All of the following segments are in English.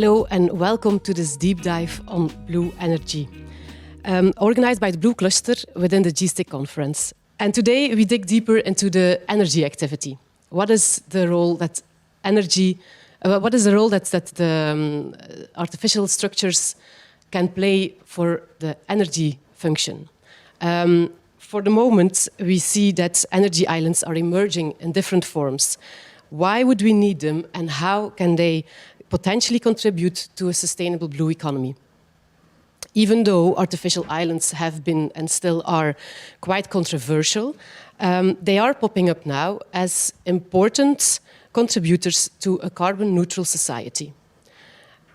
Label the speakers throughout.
Speaker 1: Hello and welcome to this deep dive on blue energy, organized by the Blue Cluster within the G-STIC Conference. And today we dig deeper into the energy activity. What is the role that the artificial structures can play for the energy function? For the moment, we see that energy islands are emerging in different forms. Why would we need them, and how can they potentially contribute to a sustainable blue economy? Even though artificial islands have been and still are quite controversial, they are popping up now as important contributors to a carbon-neutral society.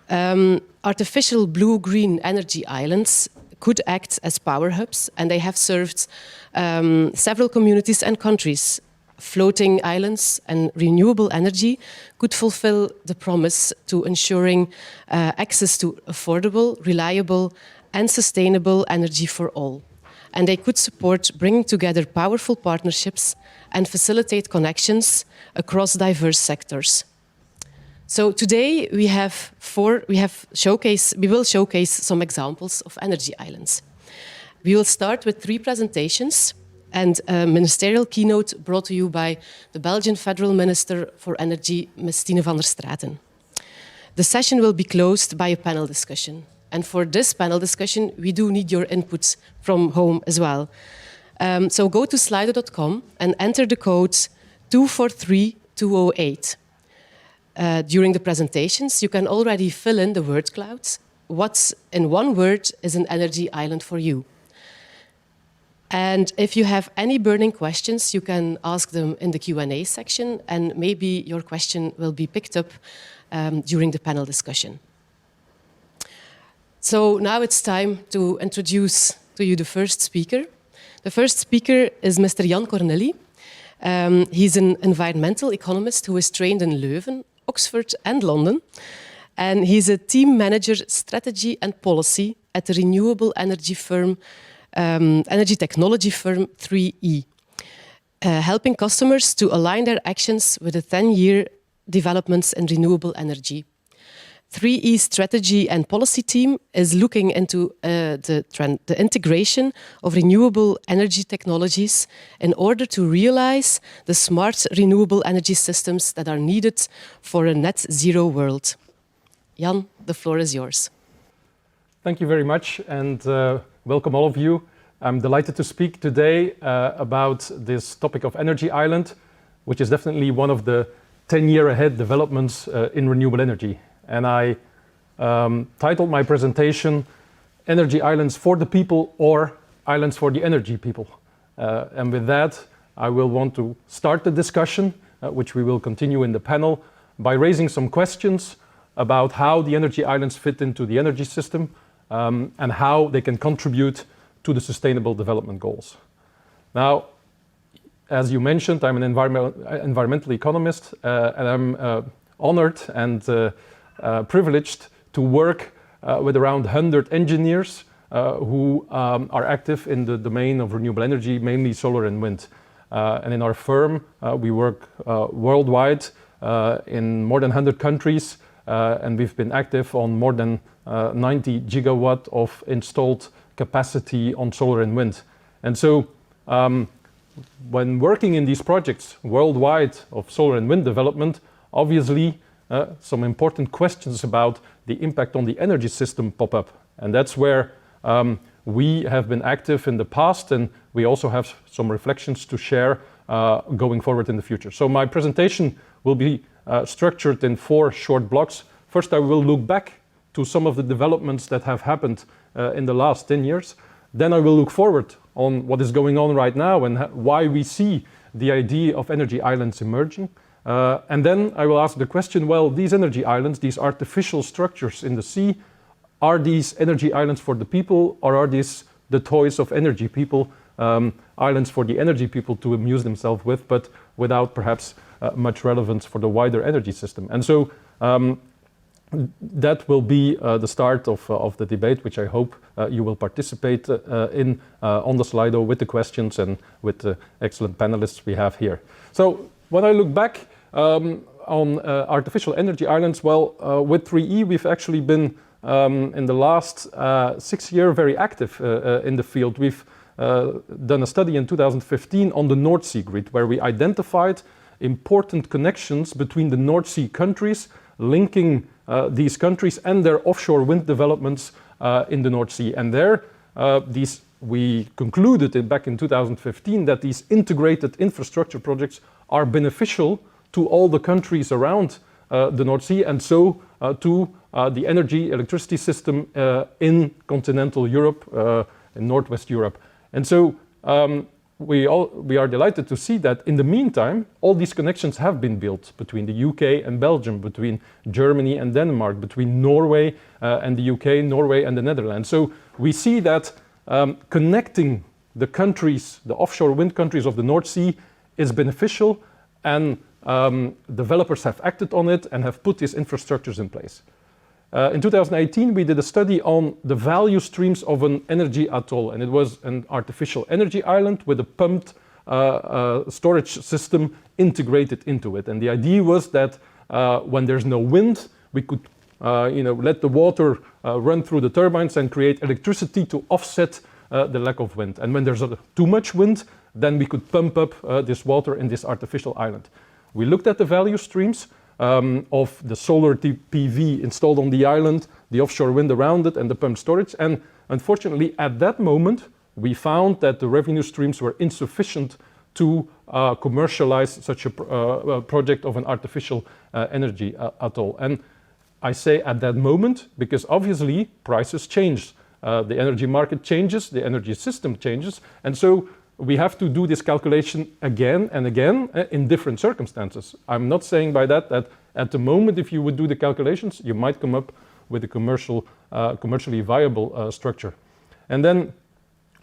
Speaker 1: Artificial blue-green energy islands could act as power hubs, and they have served several communities and countries. Floating islands and renewable energy could fulfill the promise to ensuring access to affordable, reliable, and sustainable energy for all. And they could support bringing together powerful partnerships and facilitate connections across diverse sectors. So today we will showcase some examples of energy islands. We will start with 3 presentations and a ministerial keynote brought to you by the Belgian Federal Minister for Energy, Ms. Tinne Van der Straeten. The session will be closed by a panel discussion. And for this panel discussion, we do need your input from home as well. So go to slido.com and enter the code 243208. During the presentations, you can already fill in the word cloud. What, in one word, is an energy island for you? And if you have any burning questions, you can ask them in the Q&A section, and maybe your question will be picked up during the panel discussion. So now it's time to introduce to you the first speaker. The first speaker is Mr. Jan Cornillie. He's an environmental economist who is trained in Leuven, Oxford and London. And he's a team manager, strategy and policy at the renewable energy technology firm 3E, helping customers to align their actions with the 10-year developments in renewable energy. 3E's strategy and policy team is looking into the integration of renewable energy technologies in order to realize the smart renewable energy systems that are needed for a net zero world. Jan, the floor is yours.
Speaker 2: Thank you very much, and welcome all of you. I'm delighted to speak today about this topic of energy island, which is definitely one of the 10-year ahead developments in renewable energy. And I titled my presentation, Energy Islands for the People or Islands for the Energy People. And with that, I will want to start the discussion, which we will continue in the panel, by raising some questions about how the energy islands fit into the energy system and how they can contribute to the Sustainable Development Goals. Now, as you mentioned, I'm an environmental economist, and I'm honored and privileged to work with around 100 engineers who are active in the domain of renewable energy, mainly solar and wind. And in our firm, we work worldwide in more than 100 countries, and we've been active on more than 90 gigawatt of installed capacity on solar and wind. And so when working in these projects worldwide of solar and wind development, obviously some important questions about the impact on the energy system pop up. And that's where we have been active in the past, and we also have some reflections to share going forward in the future. So my presentation will be structured in 4 short blocks. First, I will look back to some of the developments that have happened in the last 10 years. Then I will look forward on what is going on right now and why we see the idea of energy islands emerging. And then I will ask the question, well, these energy islands, these artificial structures in the sea, are these energy islands for the people, or are these the toys of energy people, islands for the energy people to amuse themselves with, but without perhaps much relevance for the wider energy system? And so that will be the start of the debate, which I hope you will participate in on the Slido with the questions and with the excellent panelists we have here. So when I look back, on artificial energy islands, well, with 3E, we've actually been, in the last 6 years, very active in the field. We've done a study in 2015 on the North Sea grid, where we identified important connections between the North Sea countries, linking these countries and their offshore wind developments in the North Sea. And there, we concluded back in 2015 that these integrated infrastructure projects are beneficial to all the countries around the North Sea, and so to the electricity system in continental Europe, in Northwest Europe. And so we are delighted to see that in the meantime, all these connections have been built between the UK and Belgium, between Germany and Denmark, between Norway and the UK, Norway and the Netherlands. So we see that connecting the countries, the offshore wind countries of the North Sea, is beneficial, and developers have acted on it and have put these infrastructures in place. In 2018, we did a study on the value streams of an energy atoll, and it was an artificial energy island with a pumped storage system integrated into it. And the idea was that when there's no wind, we could let the water run through the turbines and create electricity to offset the lack of wind. And when there's too much wind, then we could pump up this water in this artificial island. We looked at the value streams of the solar PV installed on the island, the offshore wind around it, and the pumped storage. And unfortunately, at that moment, we found that the revenue streams were insufficient to commercialize such a project of an artificial energy atoll. And I say at that moment because obviously prices change. The energy market changes, the energy system changes, and so we have to do this calculation again and again in different circumstances. I'm not saying by that at the moment, if you would do the calculations, you might come up with a commercially viable structure. And then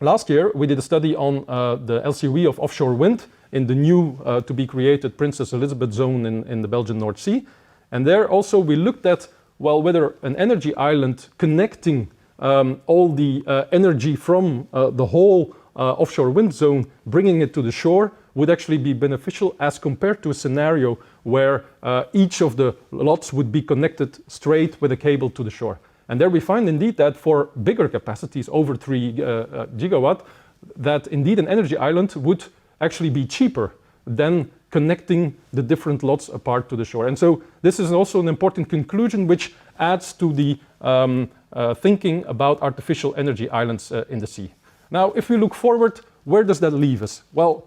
Speaker 2: last year, we did a study on the LCOE of offshore wind in the new to be created Princess Elizabeth zone in the Belgian North Sea. And there also we looked at, well, whether an energy island connecting all the energy from the whole offshore wind zone, bringing it to the shore, would actually be beneficial as compared to a scenario where each of the lots would be connected straight with a cable to the shore. And there we find indeed that for bigger capacities, over 3 gigawatt, that indeed an energy island would actually be cheaper than connecting the different lots apart to the shore. And so this is also an important conclusion which adds to the thinking about artificial energy islands in the sea. Now, if we look forward, where does that leave us? Well,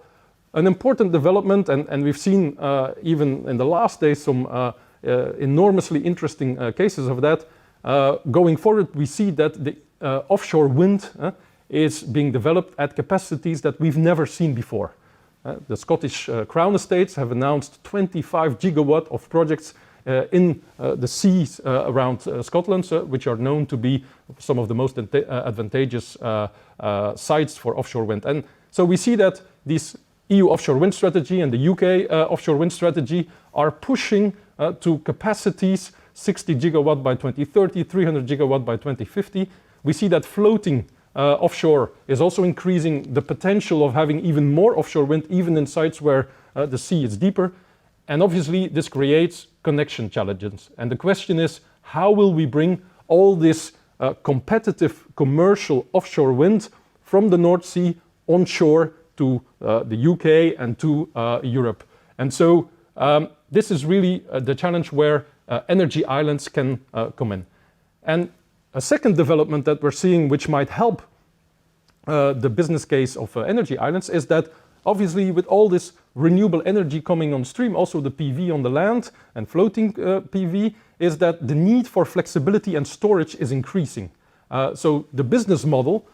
Speaker 2: an important development, and we've seen even in the last days some enormously interesting cases of that. Going forward, we see that the offshore wind is being developed at capacities that we've never seen before. The Scottish Crown Estates have announced 25 gigawatt of projects in the seas around Scotland, which are known to be some of the most advantageous sites for offshore wind. And so we see that this EU offshore wind strategy and the UK offshore wind strategy are pushing to capacities 60 gigawatt by 2030, 300 gigawatt by 2050. We see that floating offshore is also increasing the potential of having even more offshore wind, even in sites where the sea is deeper. And obviously this creates connection challenges. And the question is, how will we bring all this competitive commercial offshore wind from the North Sea onshore to the UK and to Europe? And so this is really the challenge where energy islands can come in. And a second development that we're seeing which might help the business case of energy islands is that obviously with all this renewable energy coming on stream, also the PV on the land and floating PV, is that the need for flexibility and storage is increasing. So the business model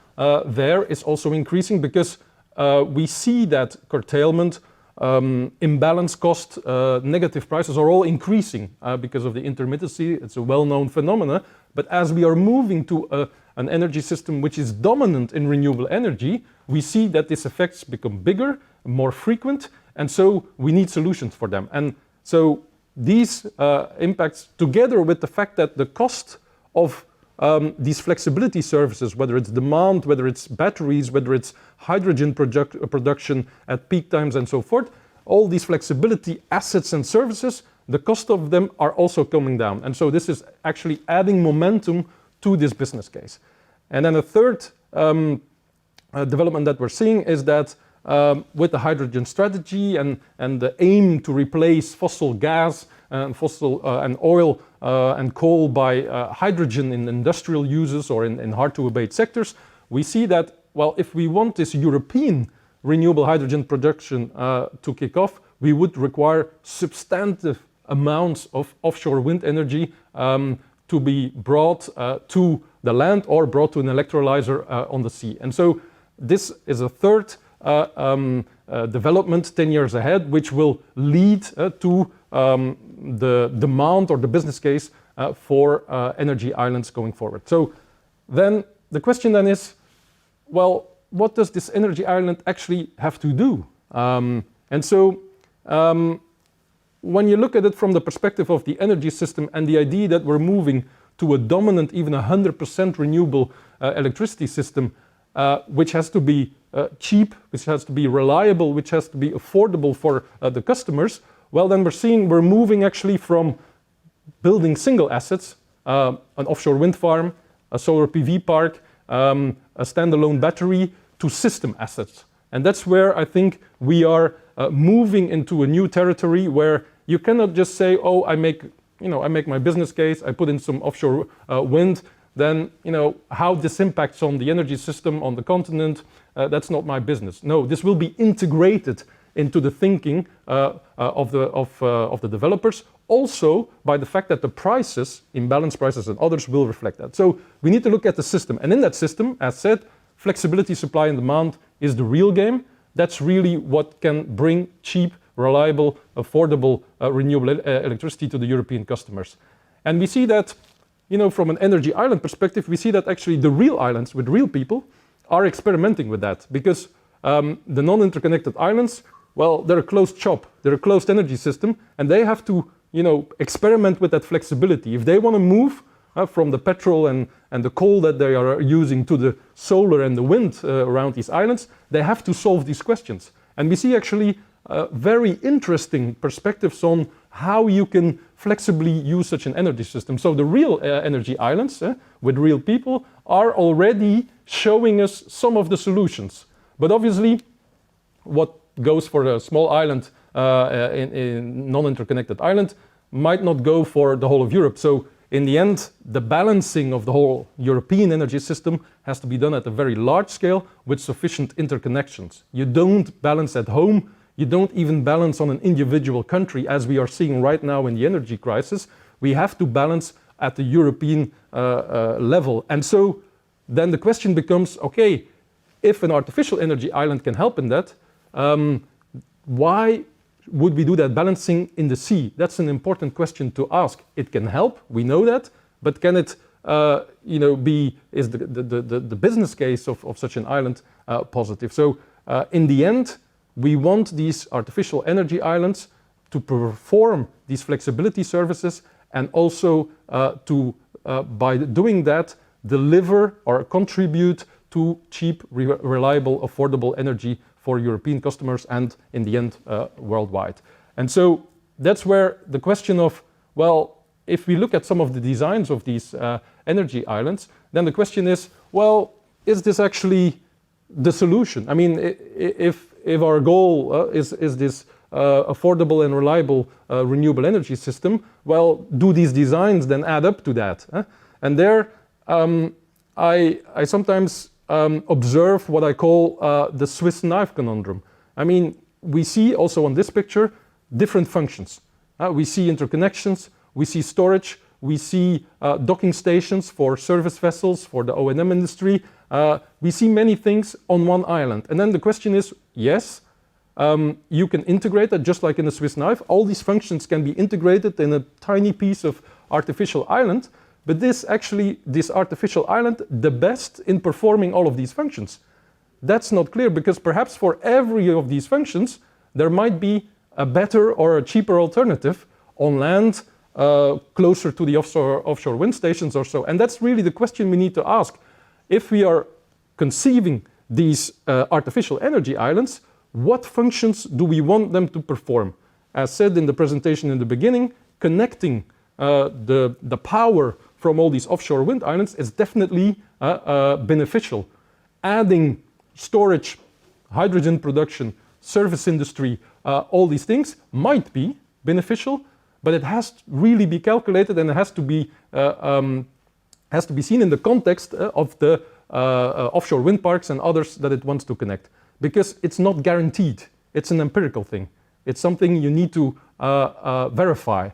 Speaker 2: there is also increasing because we see that curtailment, imbalance cost, negative prices are all increasing because of the intermittency. It's a well-known phenomena. But as we are moving to an energy system which is dominant in renewable energy, we see that these effects become bigger, more frequent, and so we need solutions for them. And so these impacts, together with the fact that the cost of these flexibility services, whether it's demand, whether it's batteries, whether it's hydrogen production at peak times and so forth, all these flexibility assets and services the cost of them are also coming down. And so this is actually adding momentum to this business case. And then a third development that we're seeing is that with the hydrogen strategy and the aim to replace fossil gas and and oil and coal by hydrogen in industrial uses or in hard-to-abate sectors, we see that, well, if we want this European renewable hydrogen production to kick off, we would require substantive amounts of offshore wind energy to be brought to the land or brought to an electrolyzer on the sea. And so this is a third development 10 years ahead, which will lead to the demand or the business case for energy islands going forward. So then the question then is, well, what does this energy island actually have to do? And so when you look at it from the perspective of the energy system and the idea that we're moving to a dominant, even 100% renewable electricity system, which has to be cheap, which has to be reliable, which has to be affordable for the customers, well, then we're moving actually from building single assets, an offshore wind farm, a solar PV park, a standalone battery, to system assets. And that's where I think we are moving into a new territory where you cannot just say, oh, I make my business case, I put in some offshore wind, then how this impacts on the energy system on the continent, that's not my business. No, this will be integrated into the thinking of the developers, also by the fact that the prices, imbalance prices and others, will reflect that. So we need to look at the system, and in that system, as said, flexibility, supply and demand is the real game. That's really what can bring cheap, reliable, affordable, renewable electricity to the European customers. And we see that, from an energy island perspective, we see that actually the real islands with real people are experimenting with that, because the non-interconnected islands, well, they're a closed shop, they're a closed energy system, and they have to, experiment with that flexibility. If they want to move from the petrol and the coal that they are using to the solar and the wind around these islands, they have to solve these questions. And we see actually very interesting perspectives on how you can flexibly use such an energy system. So the real energy islands with real people are already showing us some of the solutions. But obviously, what goes for a small island in non-interconnected island might not go for the whole of Europe. So in the end, the balancing of the whole European energy system has to be done at a very large scale with sufficient interconnections. You don't balance at home. You don't even balance on an individual country, as we are seeing right now in the energy crisis. We have to balance at the European level. And so then the question becomes, okay, if an artificial energy island can help in that, why would we do that balancing in the sea? That's an important question to ask. It can help, we know that, but can it is the business case of such an island positive? So in the end, we want these artificial energy islands to perform these flexibility services and also to, by doing that, deliver or contribute to cheap, reliable, affordable energy for European customers and, in the end, worldwide. And so that's where the question of, well, if we look at some of the designs of these energy islands, then the question is, well, is this actually the solution? I mean, if our goal is this affordable and reliable renewable energy system, well, do these designs then add up to that? And there, I sometimes observe what I call the Swiss knife conundrum. I mean, we see also on this picture different functions. We see interconnections, we see storage, we see docking stations for service vessels, for the O&M industry. We see many things on one island. And then the question is, yes, you can integrate that just like in a Swiss knife. All these functions can be integrated in a tiny piece of artificial island. But this artificial island, the best in performing all of these functions? That's not clear, because perhaps for every of these functions, there might be a better or a cheaper alternative on land, closer to the offshore wind stations or so. And that's really the question we need to ask. If we are conceiving these artificial energy islands, what functions do we want them to perform? as said in the presentation in the beginning, connecting the power from all these offshore wind islands is definitely beneficial. Adding storage, hydrogen production, service industry, all these things might be beneficial, but it has to really be calculated, and it has to be seen in the context of the offshore wind parks and others that it wants to connect, because it's not guaranteed. It's an empirical thing. It's something you need to verify.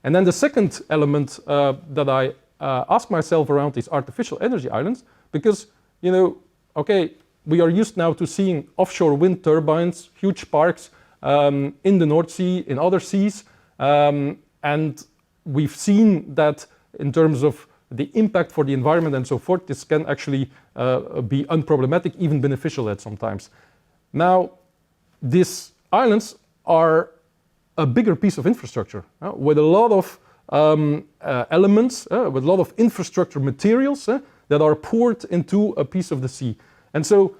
Speaker 2: And then the second element that I ask myself around these artificial energy islands, because, you know, okay, we are used now to seeing offshore wind turbines, huge parks in the North Sea, in other seas, and we've seen that in terms of the impact for the environment and so forth, this can actually be unproblematic, even beneficial at some times. Now, these islands are a bigger piece of infrastructure with a lot of elements, with a lot of infrastructure materials that are poured into a piece of the sea. And so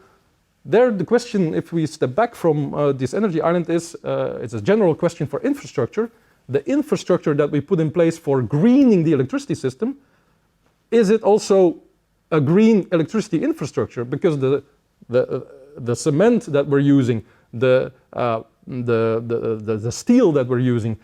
Speaker 2: there the question, if we step back from this energy island, is it's a general question for infrastructure. The infrastructure that we put in place for greening the electricity system, is it also a green electricity infrastructure? Because the cement that we're using, the steel that we're using,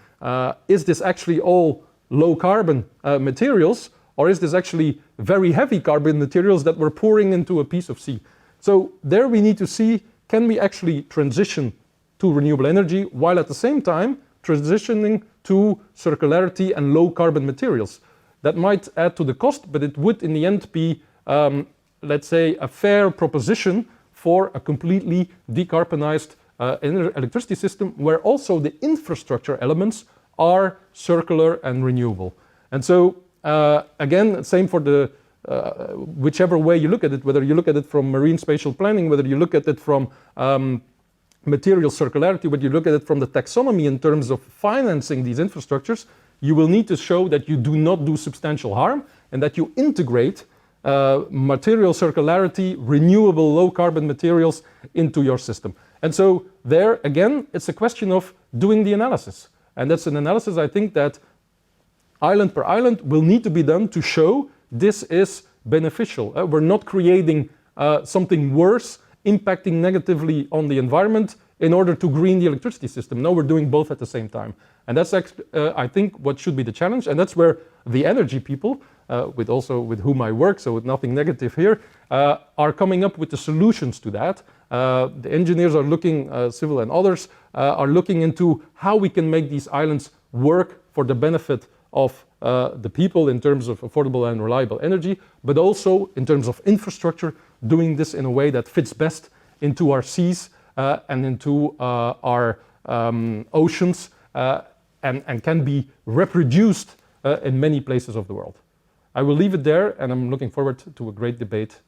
Speaker 2: is this actually all low carbon materials, or is this actually very heavy carbon materials that we're pouring into a piece of sea? So there we need to see, can we actually transition to renewable energy while at the same time transitioning to circularity and low carbon materials? That might add to the cost, but it would in the end be, let's say, a fair proposition for a completely decarbonized electricity system where also the infrastructure elements are circular and renewable. And so, again, same for the whichever way you look at it, whether you look at it from marine spatial planning, whether you look at it from material circularity, whether you look at it from the taxonomy in terms of financing these infrastructures, you will need to show that you do not do substantial harm and that you integrate material circularity, renewable low carbon materials into your system. And so there, again, it's a question of doing the analysis. And that's an analysis, I think, that island per island will need to be done to show this is beneficial. We're not creating something worse, impacting negatively on the environment in order to green the electricity system. No, we're doing both at the same time. And that's, I think, what should be the challenge. And that's where the energy people, with whom I work, so with nothing negative here, are coming up with the solutions to that. The engineers are looking, civil and others, are looking into how we can make these islands work for the benefit of the people in terms of affordable and reliable energy, but also in terms of infrastructure, doing this in a way that fits best into our seas and into our oceans and can be reproduced in many places of the world. I will leave it there, and I'm looking forward to a great debate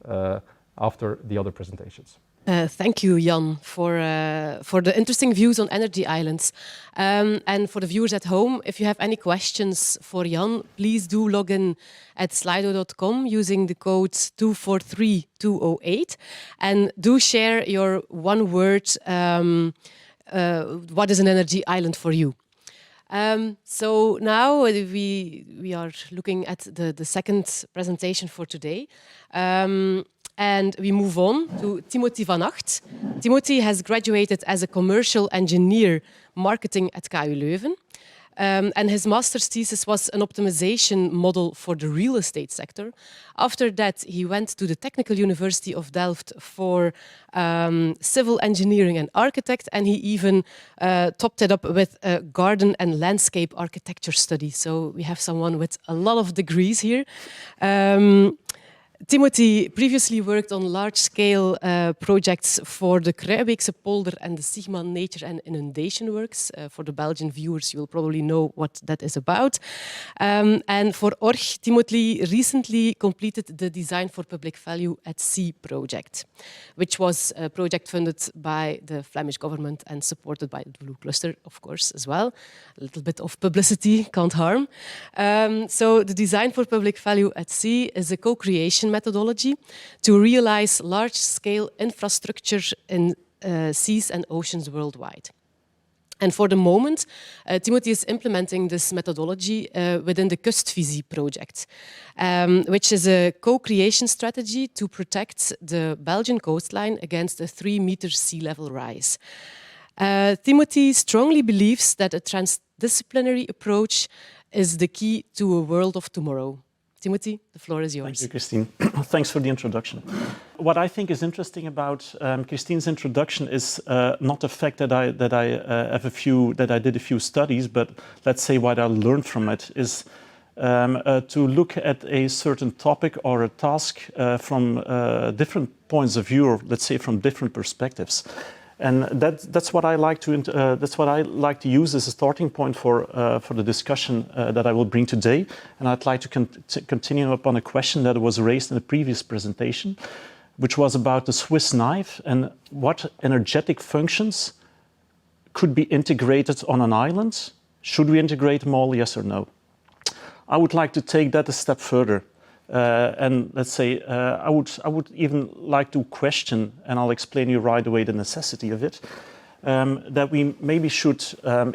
Speaker 2: after the other presentations.
Speaker 1: Thank you, Jan, for the interesting views on energy islands. And for the viewers at home, if you have any questions for Jan, please do log in at slido.com using the code 243208 and do share your one word, what is an energy island for you? So now we are looking at the second presentation for today. And we move on to Timothy Vanaght. Timothy has graduated as a commercial engineer marketing at KU Leuven. And his master's thesis was an optimization model for the real estate sector. After that, he went to the Technical University of Delft for civil engineering and architect, and he even topped it up with a garden and landscape architecture study. So we have someone with a lot of degrees here. Timothy previously worked on large-scale projects for the Kruibeekse polder and the Sigma Nature and Inundation Works. For the Belgian viewers, you will probably know what that is about. And for ORG, Timothy recently completed the Design for Public Value at Sea project, which was a project funded by the Flemish government and supported by the Blue Cluster, of course, as well. A little bit of publicity can't harm. So the Design for Public Value at Sea is a co-creation methodology to realize large-scale infrastructure in seas and oceans worldwide. And for the moment, Timothy is implementing this methodology within the Kustvisie project, which is a co-creation strategy to protect the Belgian coastline against a 3-meter sea level rise. Timothy strongly believes that a transdisciplinary approach is the key to a world of tomorrow. Timothy, the floor is yours.
Speaker 3: Thank you, Kristien. Thanks for the introduction. What I think is interesting about Kristien's introduction is not the fact that I did a few studies, but let's say what I learned from it is to look at a certain topic or a task from different points of view, or let's say from different perspectives. And that's what I like to use as a starting point for the discussion that I will bring today. And I'd like to continue upon a question that was raised in the previous presentation, which was about the Swiss knife and what energetic functions could be integrated on an island. Should we integrate them all, yes or no? I would like to take that a step further. And let's say I would even like to question, and I'll explain you right away the necessity of it, that we maybe should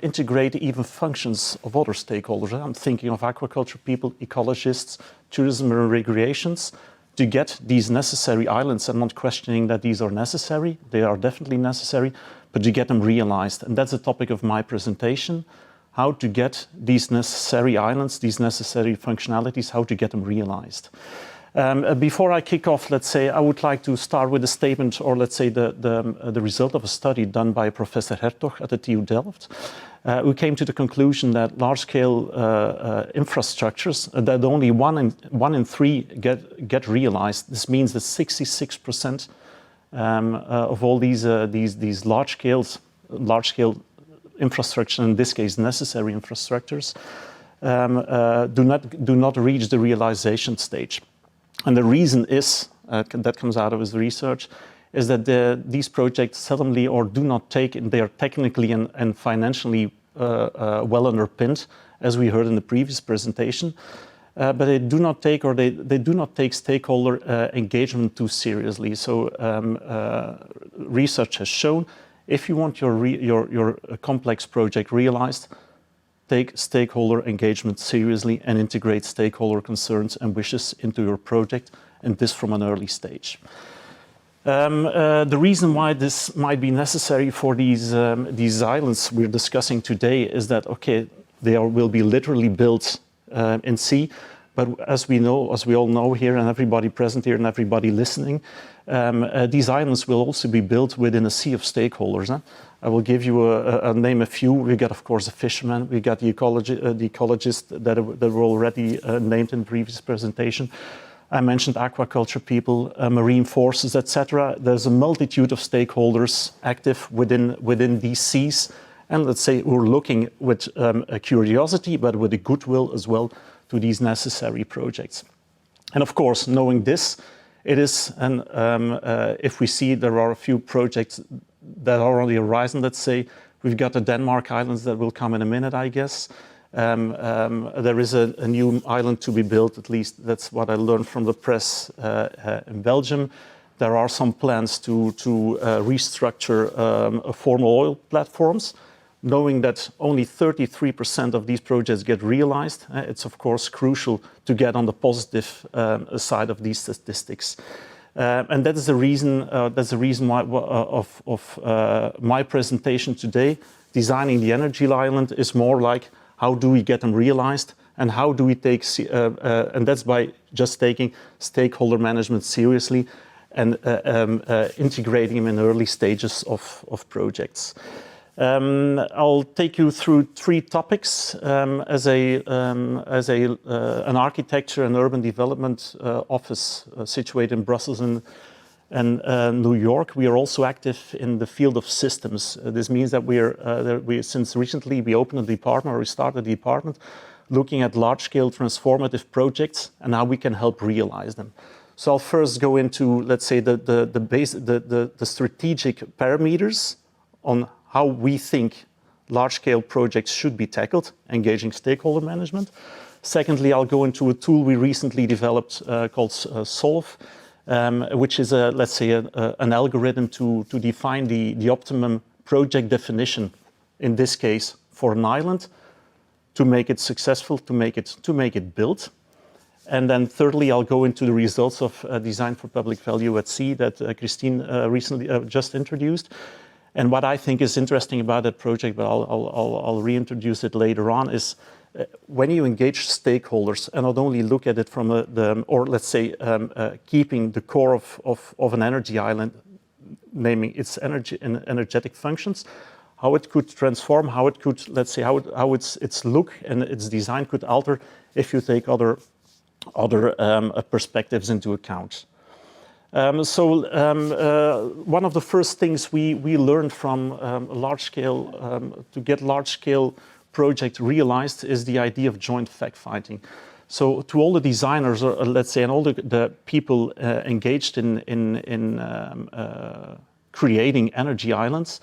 Speaker 3: integrate even functions of other stakeholders. I'm thinking of aquaculture people, ecologists, tourism and recreations, to get these necessary islands. I'm not questioning that these are necessary, they are definitely necessary, but to get them realized. And that's the topic of my presentation. How to get these necessary islands, these necessary functionalities, how to get them realized. Before I kick off, let's say, I would like to start with a statement, or let's say the result of a study done by Professor Hertog at the TU Delft, who came to the conclusion that large-scale infrastructures, that only one in three get realized. This means that 66% of all these large-scale infrastructure, in this case necessary infrastructures, do not reach the realization stage. And the reason is, that comes out of his research, is that these projects seldomly or do not take, they are technically and financially well underpinned, as we heard in the previous presentation, but they do not take, or they do not take stakeholder engagement too seriously. So research has shown, if you want your complex project realized, take stakeholder engagement seriously and integrate stakeholder concerns and wishes into your project, and this from an early stage. The reason why this might be necessary for these islands we're discussing today is that, okay, they will be literally built in sea, but as we all know here, and everybody present here and everybody listening, these islands will also be built within a sea of stakeholders. I will give you name a few. We got, of course, the fishermen. We got the ecologists that were already named in the previous presentation. I mentioned aquaculture people, marine forces, etc. There's a multitude of stakeholders active within these seas, and let's say we're looking with a curiosity, but with a goodwill as well, to these necessary projects. And of course, knowing this, it is, and if we see there are a few projects that are on the horizon, let's say, we've got the Denmark Islands that will come in a minute, I guess. There is a new island to be built, at least that's what I learned from the press in Belgium. There are some plans to restructure formal oil platforms. Knowing that only 33% of these projects get realized, it's of course crucial to get on the positive side of these statistics. And that is the reason. That's the reason why of my presentation today. Designing the energy island is more like how do we get them realized, and how do we take, and that's by just taking stakeholder management seriously and integrating them in early stages of projects. I'll take you through three topics as an architecture and urban development office situated in Brussels and New York. We are also active in the field of systems. This means that since recently we opened a department, or we started a department, looking at large-scale transformative projects and how we can help realize them. So I'll first go into, let's say, the strategic parameters on how we think large-scale projects should be tackled, engaging stakeholder management. Secondly, I'll go into a tool we recently developed called Solve, which is, let's say, an algorithm to define the optimum project definition in this case for an island, to make it successful, to make it built. And then thirdly, I'll go into the results of design for public value at sea that Kristien recently just introduced. And what I think is interesting about that project, but I'll reintroduce it later on, is when you engage stakeholders and not only look at it from keeping the core of an energy island, naming its energetic functions, how it could transform, how it could, let's say, how its look and its design could alter if you take other perspectives into account. One of the first things we learned from to get large-scale project realized is the idea of joint fact-finding. So to all the designers, or let's say, and all the people engaged in creating energy islands,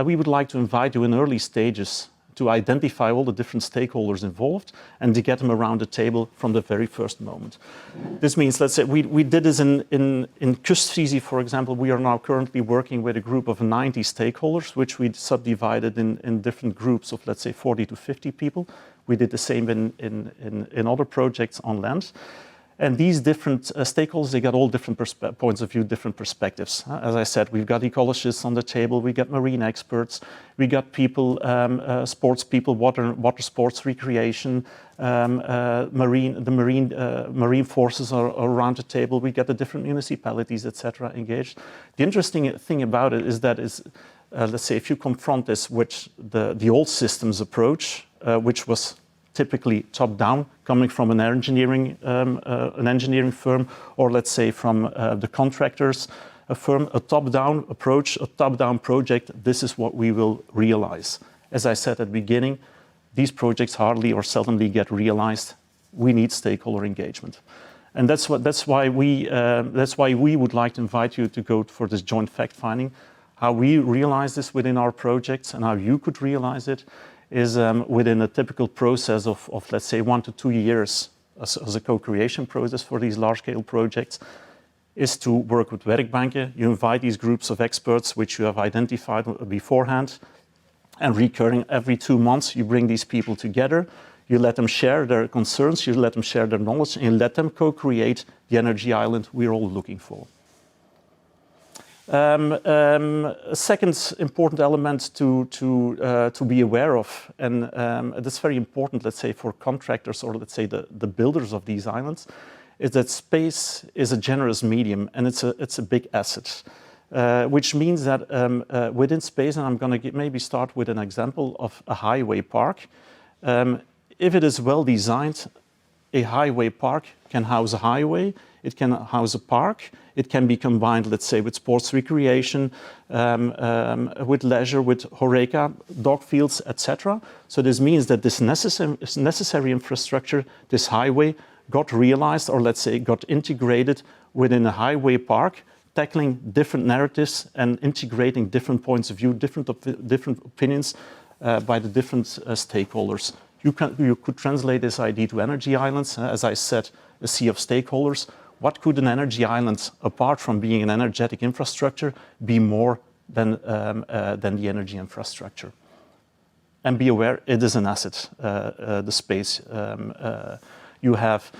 Speaker 3: we would like to invite you in early stages to identify all the different stakeholders involved and to get them around the table from the very first moment. This means, let's say, we did this in Kustvisie, for example. We are now currently working with a group of 90 stakeholders, which we subdivided in different groups of, let's say, 40 to 50 people. We did the same in other projects on land. And these different stakeholders, they got all different points of view, different perspectives. As I said, we've got ecologists on the table, we got marine experts, we got people, sports people, water sports, recreation, marine forces are around the table. We got the different municipalities, etc., engaged. The interesting thing about it is that let's say, if you confront this with the old systems approach, which was typically top-down, coming from an engineering firm, or let's say from the contractors, a firm, a top-down approach, a top-down project, this is what we will realize. As I said at the beginning, these projects hardly or seldomly get realized. We need stakeholder engagement. And that's why we would like to invite you to go for this joint fact-finding. How we realize this within our projects and how you could realize it is within a typical process of let's say 1 to 2 years as a co-creation process for these large-scale projects, is to work with werkbanken. You invite these groups of experts which you have identified beforehand, and recurring every 2 months you bring these people together, you let them share their concerns, you let them share their knowledge, and you let them co-create the energy island we're all looking for. A second important element to be aware of, and that's very important, let's say, for contractors or let's say the builders of these islands, is that space is a generous medium and it's a big asset, which means that within space, and I'm going to maybe start with an example of a highway park. If it is well designed, a highway park can house a highway, it can house a park, it can be combined, let's say, with sports recreation, with leisure, with horeca, dog fields, etc. So this means that this necessary infrastructure, this highway, got realized, or let's say got integrated within a highway park, tackling different narratives and integrating different points of view, different opinions by the different stakeholders. You could translate this idea to energy islands, as I said, a sea of stakeholders. What could an energy island, apart from being an energetic infrastructure, be more than the energy infrastructure? And be aware, it is an asset, the space you have.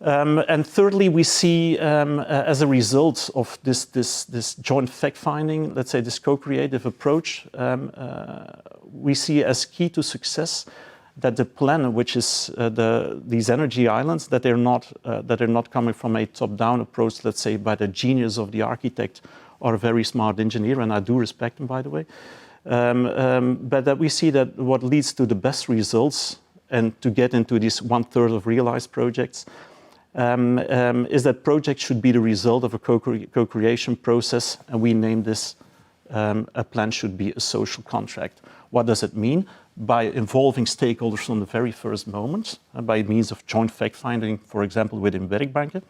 Speaker 3: And thirdly, we see as a result of this joint fact-finding, let's say this co-creative approach, we see as key to success that the plan, which is these energy islands, that they're not coming from a top-down approach, let's say by the genius of the architect or a very smart engineer, and I do respect him, by the way, but that we see that what leads to the best results and to get into this 1/3 of realized projects is that projects should be the result of a co-creation process, and we name this a plan should be a social contract. What does it mean? By involving stakeholders from the very first moment, by means of joint fact-finding, for example, within werkbanken.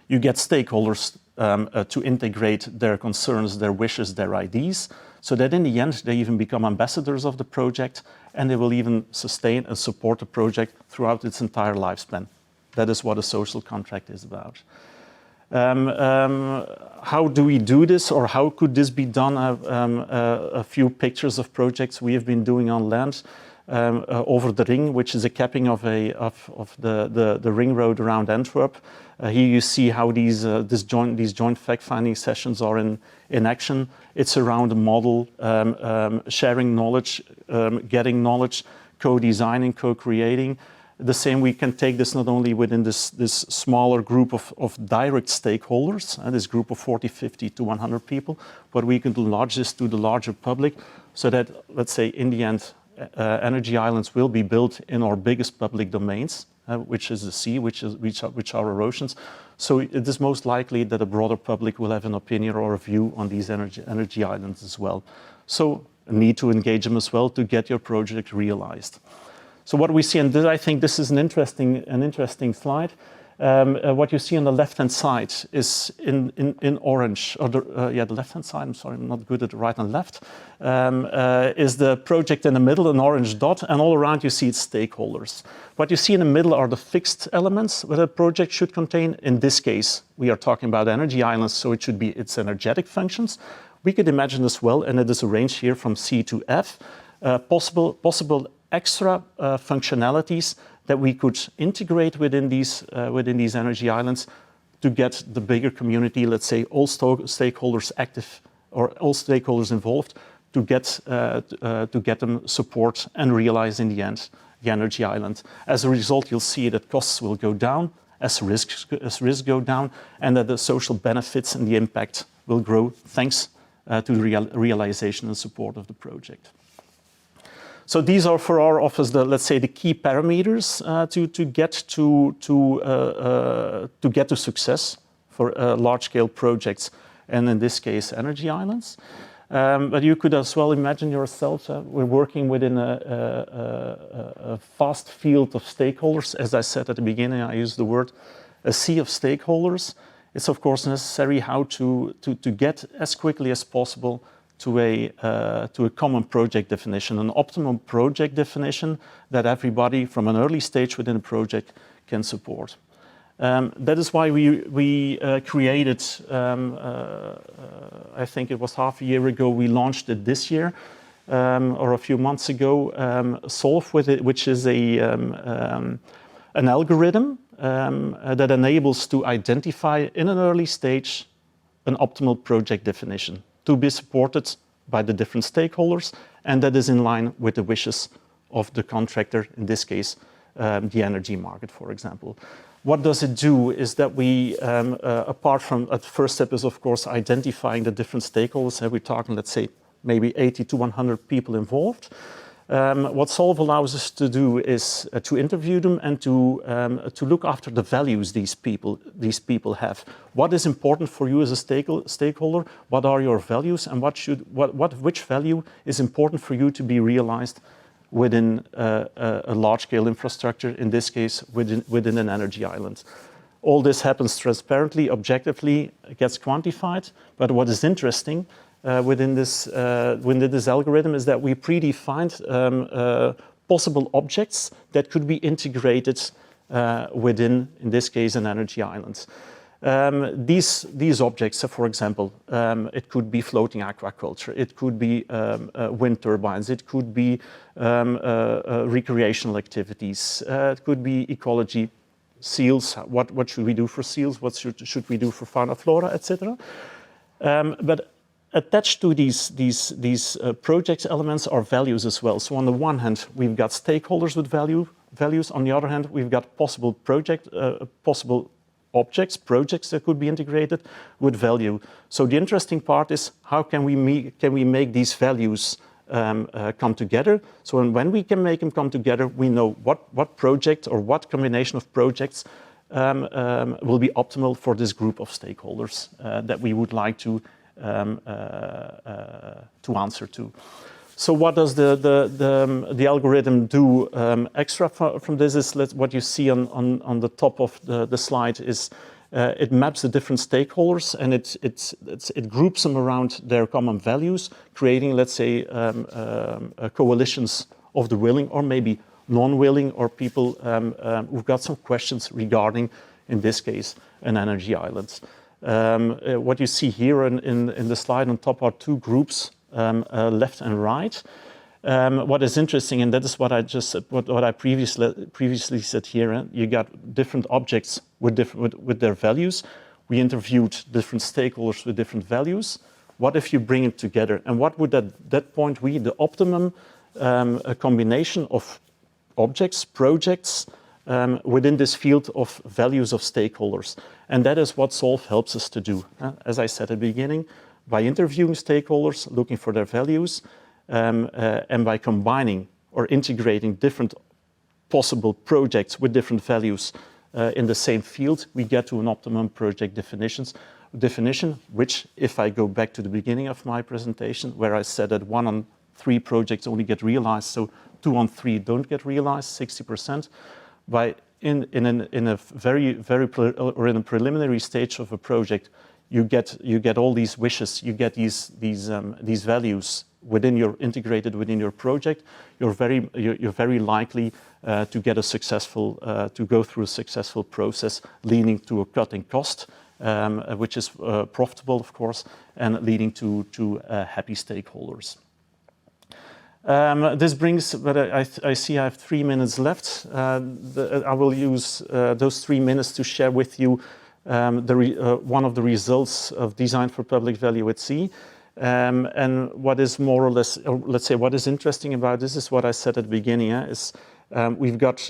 Speaker 3: You get stakeholders to integrate their concerns, their wishes, their ideas, so that in the end they even become ambassadors of the project, and they will even sustain and support the project throughout its entire lifespan. That is what a social contract is about. How do we do this, or how could this be done? A few pictures of projects we have been doing on land over the ring, which is a capping of the ring road around Antwerp. Here you see how these joint fact-finding sessions are in action. It's around a model, sharing knowledge, getting knowledge, co-designing, co-creating. The same, we can take this not only within this smaller group of direct stakeholders, this group of 40, 50 to 100 people, but we can enlarge this to the larger public, so that, let's say, in the end, energy islands will be built in our biggest public domains, which is the sea, which are oceans. So it is most likely that a broader public will have an opinion or a view on these energy islands as well. So a need to engage them as well to get your project realized. So what we see, and I think this is an interesting slide. What you see on the left-hand side is in orange, or the left-hand side. I'm sorry, I'm not good at the right and left. Is the project in the middle, an orange dot, and all around you see its stakeholders. What you see in the middle are the fixed elements that a project should contain. In this case, we are talking about energy islands, so it should be its energetic functions. We could imagine as well, and it is arranged here from C to F, possible extra functionalities that we could integrate within these energy islands to get the bigger community, let's say all stakeholders active or all stakeholders involved, to get them support and realize in the end the energy island. As a result, you'll see that costs will go down as risks go down, and that the social benefits and the impact will grow thanks to the realization and support of the project. So these are for our office, let's say, the key parameters to get to success for large-scale projects, and in this case, energy islands. But you could as well imagine yourself, we're working within a vast field of stakeholders. As I said at the beginning, I used the word a sea of stakeholders. It's of course necessary how to get as quickly as possible to a common project definition, an optimum project definition that everybody from an early stage within a project can support. That is why we created, I think it was half a year ago, we launched it this year, or a few months ago, Solve with it, which is an algorithm that enables to identify in an early stage an optimal project definition to be supported by the different stakeholders, and that is in line with the wishes of the contractor, in this case, the energy market, for example. What does it do is that we, apart from, the first step is of course identifying the different stakeholders, and we're talking, let's say, maybe 80 to 100 people involved. What Solve allows us to do is to interview them and to look after the values these people have. What is important for you as a stakeholder? What are your values, and which value is important for you to be realized within a large-scale infrastructure, in this case within an energy island? All this happens transparently, objectively, it gets quantified, but what is interesting within this algorithm is that we predefined possible objects that could be integrated within, in this case, an energy island. These objects, for example, it could be floating aquaculture, it could be wind turbines, it could be recreational activities, it could be ecology, seals, what should we do for seals, what should we do for fauna, flora, etc. But attached to these project elements are values as well. So on the one hand, we've got stakeholders with values. On the other hand, we've got possible objects, projects that could be integrated with value. So the interesting part is how can we make these values come together? So when we can make them come together, we know what project or what combination of projects will be optimal for this group of stakeholders that we would like to answer to. So what does the algorithm do extra from this is what you see on the top of the slide is it maps the different stakeholders, and it groups them around their common values, creating, let's say, coalitions of the willing or maybe non-willing, or people who've got some questions regarding, in this case, an energy island. What you see here in the slide on top are two groups, left and right. What is interesting, and that is what I just said, what I previously said here, you got different objects with their values. We interviewed different stakeholders with different values. What if you bring it together? And what would that point be? The optimum a combination of objects, projects, within this field of values of stakeholders. And that is what SOLVE helps us to do. As I said at the beginning, by interviewing stakeholders, looking for their values, and by combining or integrating different possible projects with different values in the same field, we get to an optimum project definition, which, if I go back to the beginning of my presentation, where I said that 1 on 3 projects only get realized, so 2 on 3 don't get realized, 60%. In a preliminary stage of a project, you get all these wishes, you get these values integrated within your project. You're very likely to get to go through a successful process, leading to a cut in cost, which is profitable, of course, and leading to happy stakeholders. This brings, but I see I have 3 minutes left. I will use those 3 minutes to share with you one of the results of Design for Public Value at Sea. And what is more or less, or let's say what is interesting about this is what I said at the beginning, is we've got,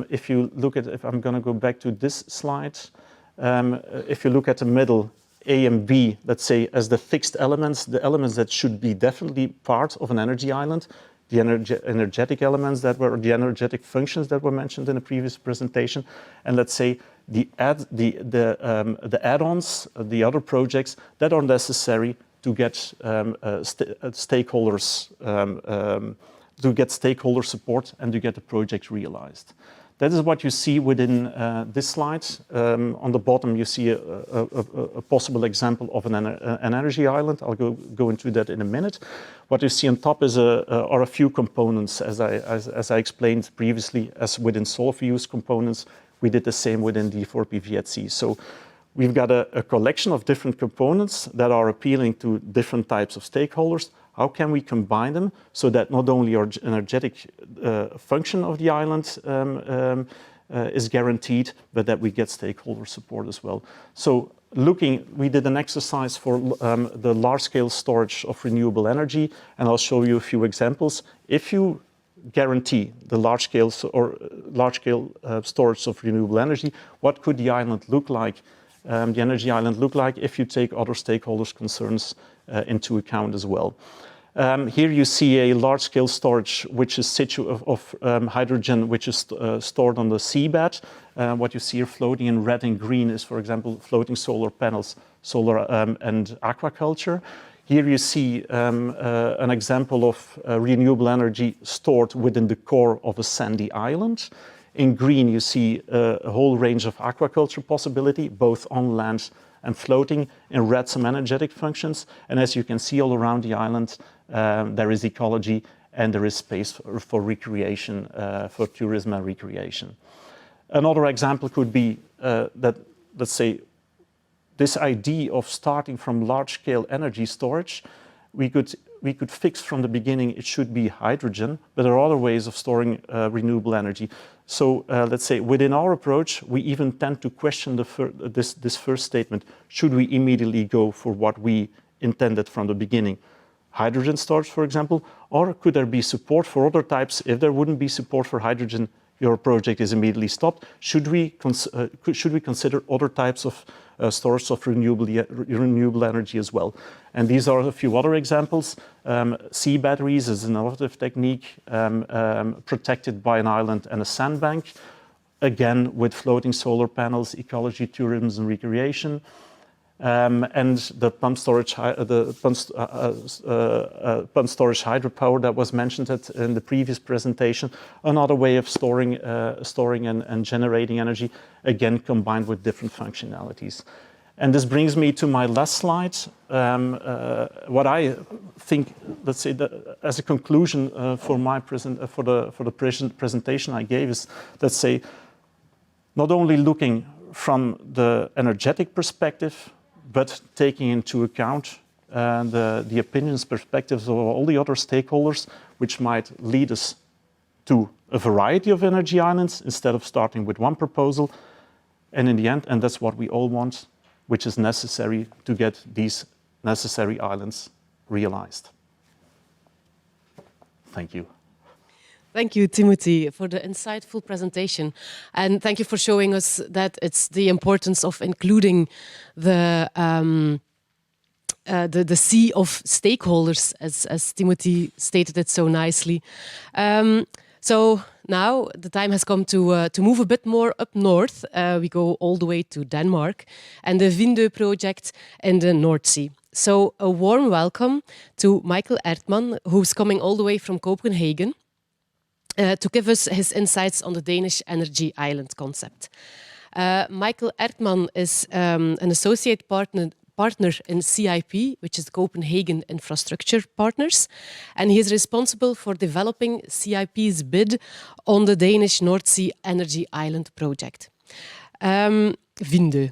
Speaker 3: if I'm going to go back to this slide, if you look at the middle, A and B, let's say, as the fixed elements, the elements that should be definitely part of an energy island, the energetic elements the energetic functions that were mentioned in the previous presentation, and let's say the add-ons, the other projects that are necessary to get stakeholders support and to get the project realized. That is what you see within this slide. On the bottom, you see a possible example of an energy island. I'll go into that in a minute. What you see on top are a few components, as I explained previously, as within SOLVE use components. We did the same within D4PV at Sea. So we've got a collection of different components that are appealing to different types of stakeholders. How can we combine them so that not only our energetic function of the island is guaranteed, but that we get stakeholder support as well? So we did an exercise for the large-scale storage of renewable energy, and I'll show you a few examples. If you guarantee the large-scale storage of renewable energy, what could the island look like? The energy island look like if you take other stakeholders' concerns into account as well. Here you see a large-scale storage which is of hydrogen, which is stored on the seabed. What you see here floating in red and green is, for example, floating solar panels, and aquaculture. Here you see an example of renewable energy stored within the core of a sandy island. In green, you see a whole range of aquaculture possibility, both on land and floating. In red, some energetic functions. And as you can see all around the island, there is ecology and there is space for recreation, for tourism and recreation. Another example could be that, let's say, this idea of starting from large-scale energy storage, we could fix from the beginning it should be hydrogen, but there are other ways of storing renewable energy. So let's say within our approach, we even tend to question this first statement. Should we immediately go for what we intended from the beginning? Hydrogen storage, for example, or could there be support for other types? If there wouldn't be support for hydrogen, your project is immediately stopped. Should we consider other types of storage of renewable energy as well? And these are a few other examples. Sea batteries is an innovative technique, protected by an island and a sandbank. Again, with floating solar panels, ecology, tourism, and recreation. And the pumped storage hydropower that was mentioned in the previous presentation, another way of storing and generating energy, again combined with different functionalities. And this brings me to my last slide. What I think, let's say, as a conclusion for the presentation I gave is, let's say, not only looking from the energetic perspective, but taking into account the opinions, perspectives of all the other stakeholders, which might lead us to a variety of energy islands instead of starting with one proposal. And in the end, and that's what we all want, which is necessary to get these necessary islands realized. Thank you.
Speaker 1: Thank you, Timothy, for the insightful presentation. And thank you for showing us that it's the importance of including the sea of stakeholders, as Timothy stated it so nicely. So now the time has come to move a bit more up north. We go all the way to Denmark and the Vindø project in the North Sea. So a warm welcome to Michael Ertmann, who's coming all the way from Copenhagen to give us his insights on the Danish energy island concept. Michael Ertmann is an associate partner in CIP, which is the Copenhagen Infrastructure Partners, and he is responsible for developing CIP's bid on the Danish North Sea Energy Island project. Vindø,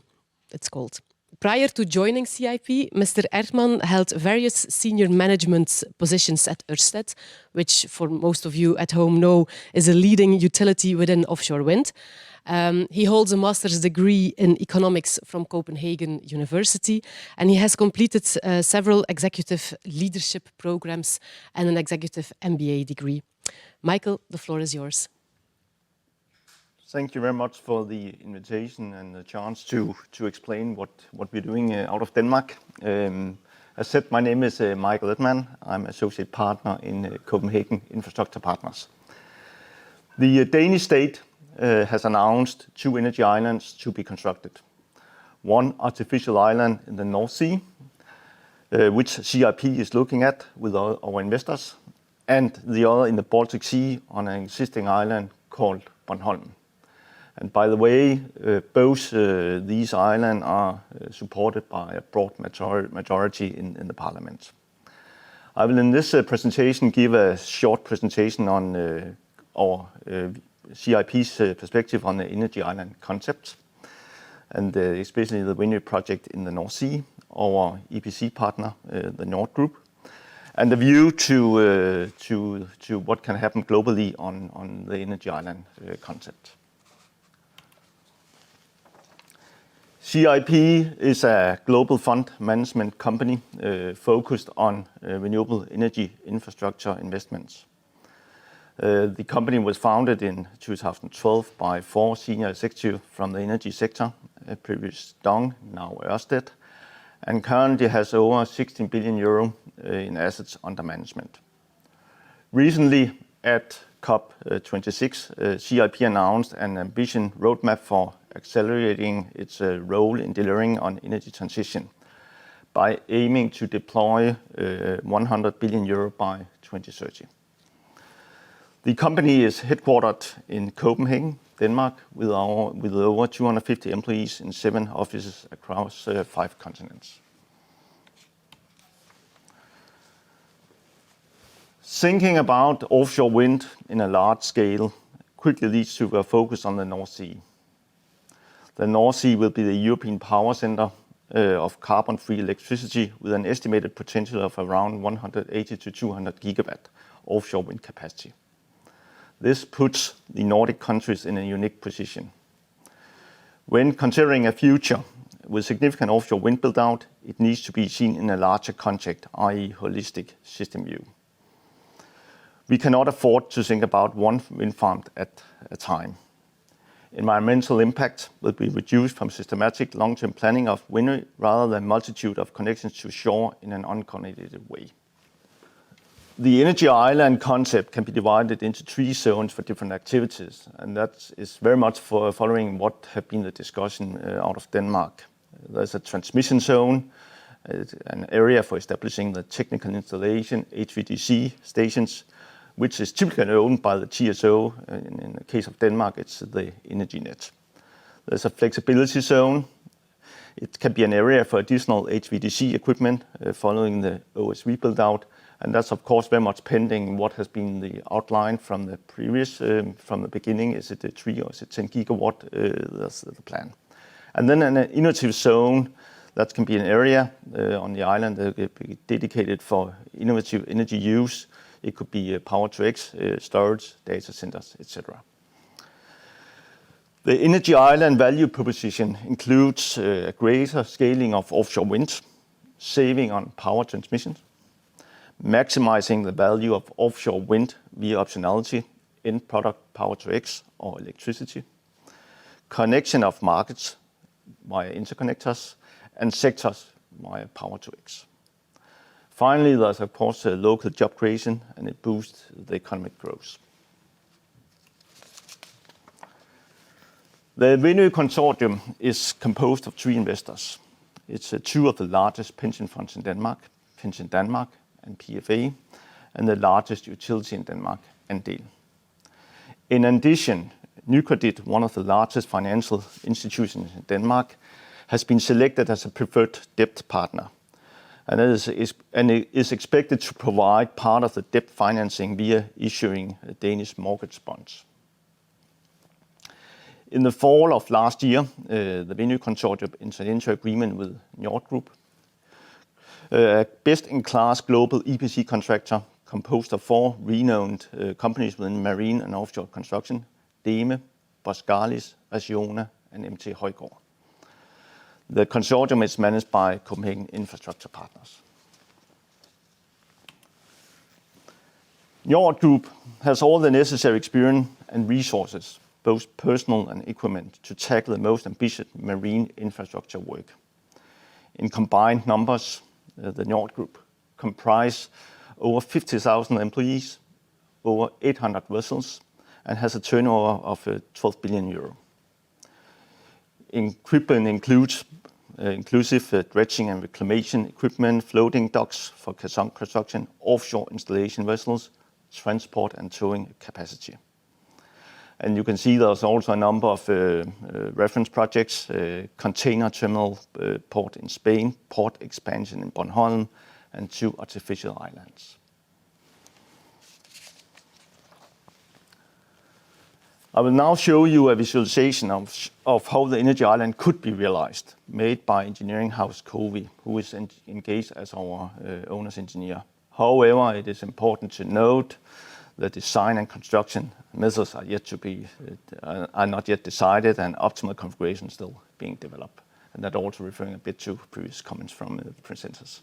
Speaker 1: it's called. Prior to joining CIP, Mr. Ertmann held various senior management positions at Ørsted, which for most of you at home know is a leading utility within offshore wind. He holds a master's degree in economics from Copenhagen University, and he has completed several executive leadership programs and an executive MBA degree. Michael, the floor is yours.
Speaker 4: Thank you very much for the invitation and the chance to explain what we're doing out of Denmark. As said, my name is Michael Ertmann. I'm associate partner in Copenhagen Infrastructure Partners. The Danish state has announced 2 energy islands to be constructed. One artificial island in the North Sea, which CIP is looking at with our investors, and the other in the Baltic Sea on an existing island called Bornholm. And by the way, both these islands are supported by a broad majority in the parliament. I will in this presentation give a short presentation on our CIP's perspective on the energy island concept, and especially the Vindø project in the North Sea, our EPC partner, the Nord Group, and the view to what can happen globally on the energy island concept. CIP is a global fund management company focused on renewable energy infrastructure investments. The company was founded in 2012 by 4 senior executives from the energy sector, previous Dong, now Ørsted, and currently has over 16 billion euro in assets under management. Recently at COP26, CIP announced an ambition roadmap for accelerating its role in delivering on energy transition by aiming to deploy 100 billion euro by 2030. The company is headquartered in Copenhagen, Denmark, with over 250 employees in 7 offices across 5 continents. Thinking about offshore wind in a large scale quickly leads to a focus on the North Sea. The North Sea will be the European power center of carbon-free electricity with an estimated potential of around 180 to 200 gigawatt offshore wind capacity. This puts the Nordic countries in a unique position. When considering a future with significant offshore wind build-out, it needs to be seen in a larger context, i.e. holistic system view. We cannot afford to think about one wind farm at a time. Environmental impact will be reduced from systematic long-term planning of wind rather than multitude of connections to shore in an uncoordinated way. The energy island concept can be divided into 3 zones for different activities, and that is very much following what have been the discussion out of Denmark. There's a transmission zone, an area for establishing the technical installation, HVDC stations, which is typically owned by the TSO. In the case of Denmark, it's the energy net. There's a flexibility zone. It can be an area for additional HVDC equipment following the OSV build-out, and that's of course very much pending what has been the outline from the previous, from the beginning. Is it a 3 or is it 10 gigawatt? That's the plan. And then an innovative zone That can be an area on the island that could be dedicated for innovative energy use. It could be power to X, storage, data centers, etc. The energy island value proposition includes a greater scaling of offshore wind, saving on power transmission, maximizing the value of offshore wind via optionality in product power to X or electricity, connection of markets via interconnectors, and sectors via power to X. Finally, there's of course local job creation, and it boosts the economic growth. The Venø Consortium is composed of 3 investors. It's 2 of the largest pension funds in Denmark, Pension Denmark and PFA, and the largest utility in Denmark, Andel. In addition, Nykredit, one of the largest financial institutions in Denmark, has been selected as a preferred debt partner, and it is expected to provide part of the debt financing via issuing Danish mortgage bonds. In the fall of last year, the Venø Consortium entered into agreement with Njord Group, a best-in-class global EPC contractor composed of 4 renowned companies within marine and offshore construction: Deme, Boskalis, Asiona, and MT Højgaard. The consortium is managed by Copenhagen Infrastructure Partners. Njord Group has all the necessary experience and resources, both personal and equipment, to tackle the most ambitious marine infrastructure work. In combined numbers, the Njord Group comprise over 50,000 employees, over 800 vessels, and has a turnover of 12 billion euro. Equipment includes inclusive dredging and reclamation equipment, floating docks for caisson construction, offshore installation vessels, transport and towing capacity. And you can see there's also a number of reference projects, container terminal port in Spain, port expansion in Bornholm, and 2 artificial islands. I will now show you a visualization of how the energy island could be realized, made by engineering house Covey, who is engaged as our owner's engineer. However, it is important to note that design and construction methods are not yet decided, and optimal configuration still being developed. And that also referring a bit to previous comments from the presenters.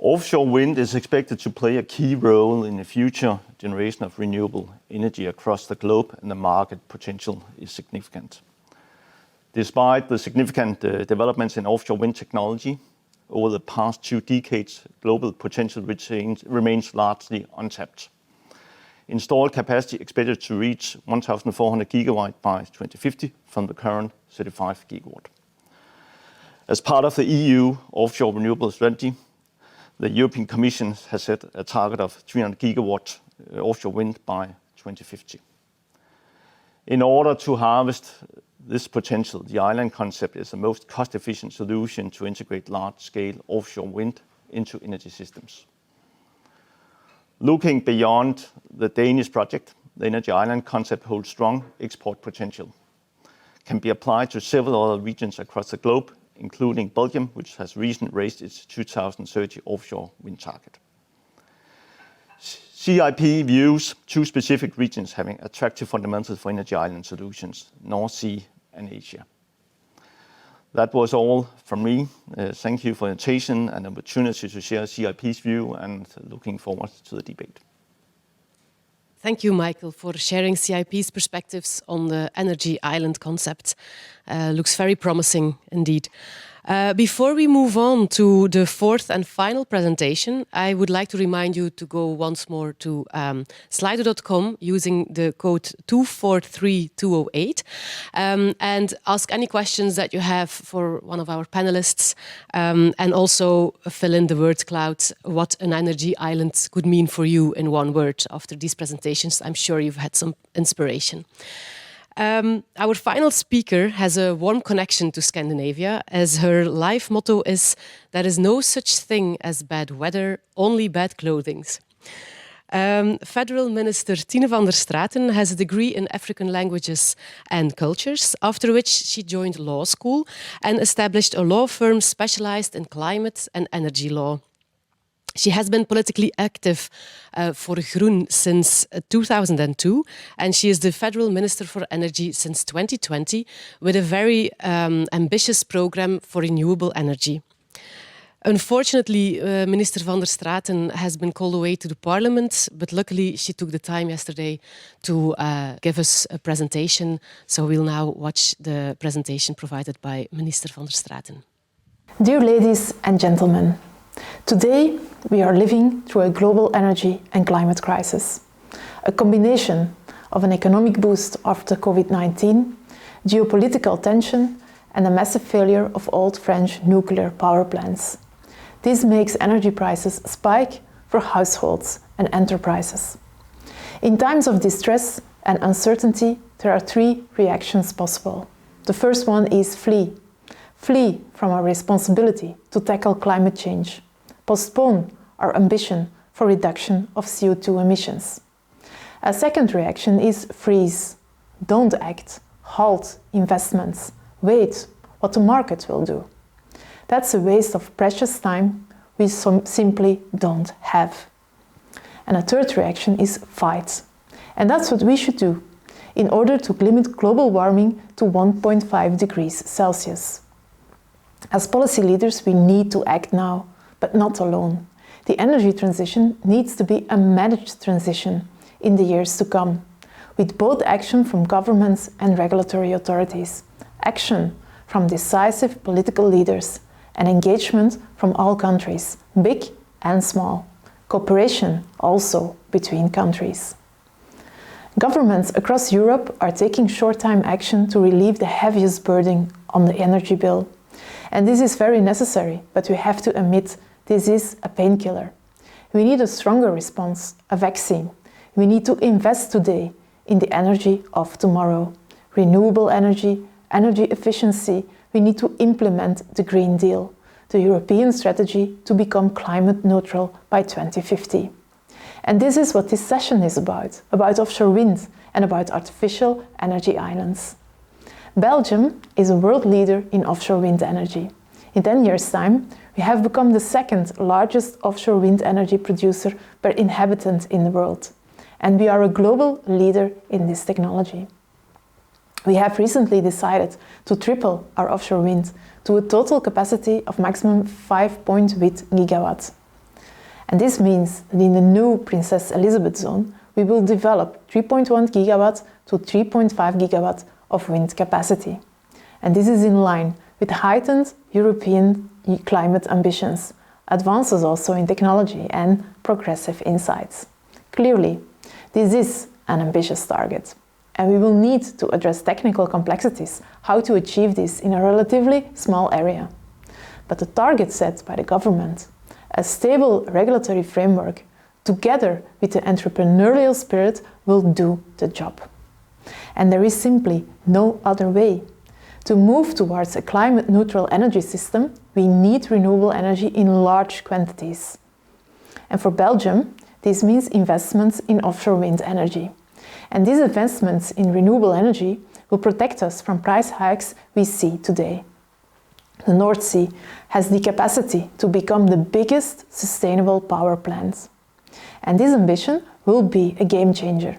Speaker 4: Offshore wind is expected to play a key role in the future generation of renewable energy across the globe, and the market potential is significant. Despite the significant developments in offshore wind technology over the past 2 decades, global potential remains largely untapped. Installed capacity expected to reach 1,400 gigawatt by 2050 from the current 35 gigawatt. As part of the EU offshore renewable strategy, the European Commission has set a target of 300 gigawatt offshore wind by 2050. In order to harvest this potential, the island concept is the most cost-efficient solution to integrate large-scale offshore wind into energy systems. Looking beyond the Danish project, the energy island concept holds strong export potential. It can be applied to several other regions across the globe, including Belgium, which has recently raised its 2030 offshore wind target. CIP views 2 specific regions having attractive fundamentals for energy island solutions: North Sea and Asia. That was all from me. Thank you for the invitation and opportunity to share CIP's view, and looking forward to the debate.
Speaker 1: Thank you, Michael, for sharing CIP's perspectives on the energy island concept. Looks very promising indeed. Before we move on to the 4th and final presentation, I would like to remind you to go once more to slido.com using the code 243208 and ask any questions that you have for one of our panelists, and also fill in the word cloud what an energy island could mean for you in one word. After these presentations, I'm sure you've had some inspiration. Our final speaker has a warm connection to Scandinavia, as her life motto is, "There is no such thing as bad weather, only bad clothing." Federal Minister Tinne Van der Straeten has a degree in African languages and cultures, after which she joined law school and established a law firm specialized in climate and energy law. She has been politically active for Groen since 2002, and she is the Federal Minister for Energy since 2020, with a very ambitious program for renewable energy. Unfortunately, Minister Van der Straeten has been called away to the Parliament, but luckily she took the time yesterday to give us a presentation. So we'll now watch the presentation provided by Minister Van der Straeten.
Speaker 5: Dear ladies and gentlemen, today we are living through a global energy and climate crisis. A combination of an economic boost after COVID-19, geopolitical tension, and a massive failure of old French nuclear power plants. This makes energy prices spike for households and enterprises. In times of distress and uncertainty, there are 3 reactions possible. The first one is flee. Flee from our responsibility to tackle climate change. Postpone our ambition for reduction of CO2 emissions. A second reaction is freeze. Don't act. Halt investments. Wait what the market will do. That's a waste of precious time we simply don't have. And a third reaction is fight. And that's what we should do in order to limit global warming to 1.5 degrees Celsius. As policy leaders, we need to act now, but not alone. The energy transition needs to be a managed transition in the years to come, with both action from governments and regulatory authorities, action from decisive political leaders, and engagement from all countries, big and small, cooperation also between countries. Governments across Europe are taking short-time action to relieve the heaviest burden on the energy bill. And this is very necessary, but we have to admit this is a painkiller. We need a stronger response, a vaccine. We need to invest today in the energy of tomorrow. Renewable energy, energy efficiency. We need to implement the Green Deal, the European strategy to become climate neutral by 2050. And this is what this session is about offshore wind and about artificial energy islands. Belgium is a world leader in offshore wind energy. In 10 years' time, we have become the 2nd largest offshore wind energy producer per inhabitant in the world. And we are a global leader in this technology. We have recently decided to triple our offshore wind to a total capacity of maximum 5.8 gigawatts. And this means that in the new Princess Elisabeth zone, we will develop 3.1 gigawatt to 3.5 gigawatt of wind capacity. And this is in line with heightened European climate ambitions, advances also in technology and progressive insights. Clearly, this is an ambitious target, and we will need to address technical complexities, how to achieve this in a relatively small area. But the target set by the government, a stable regulatory framework, together with the entrepreneurial spirit, will do the job. And there is simply no other way. To move towards a climate-neutral energy system, we need renewable energy in large quantities. And for Belgium, this means investments in offshore wind energy. And these investments in renewable energy will protect us from price hikes we see today. The North Sea has the capacity to become the biggest sustainable power plant. And this ambition will be a game changer,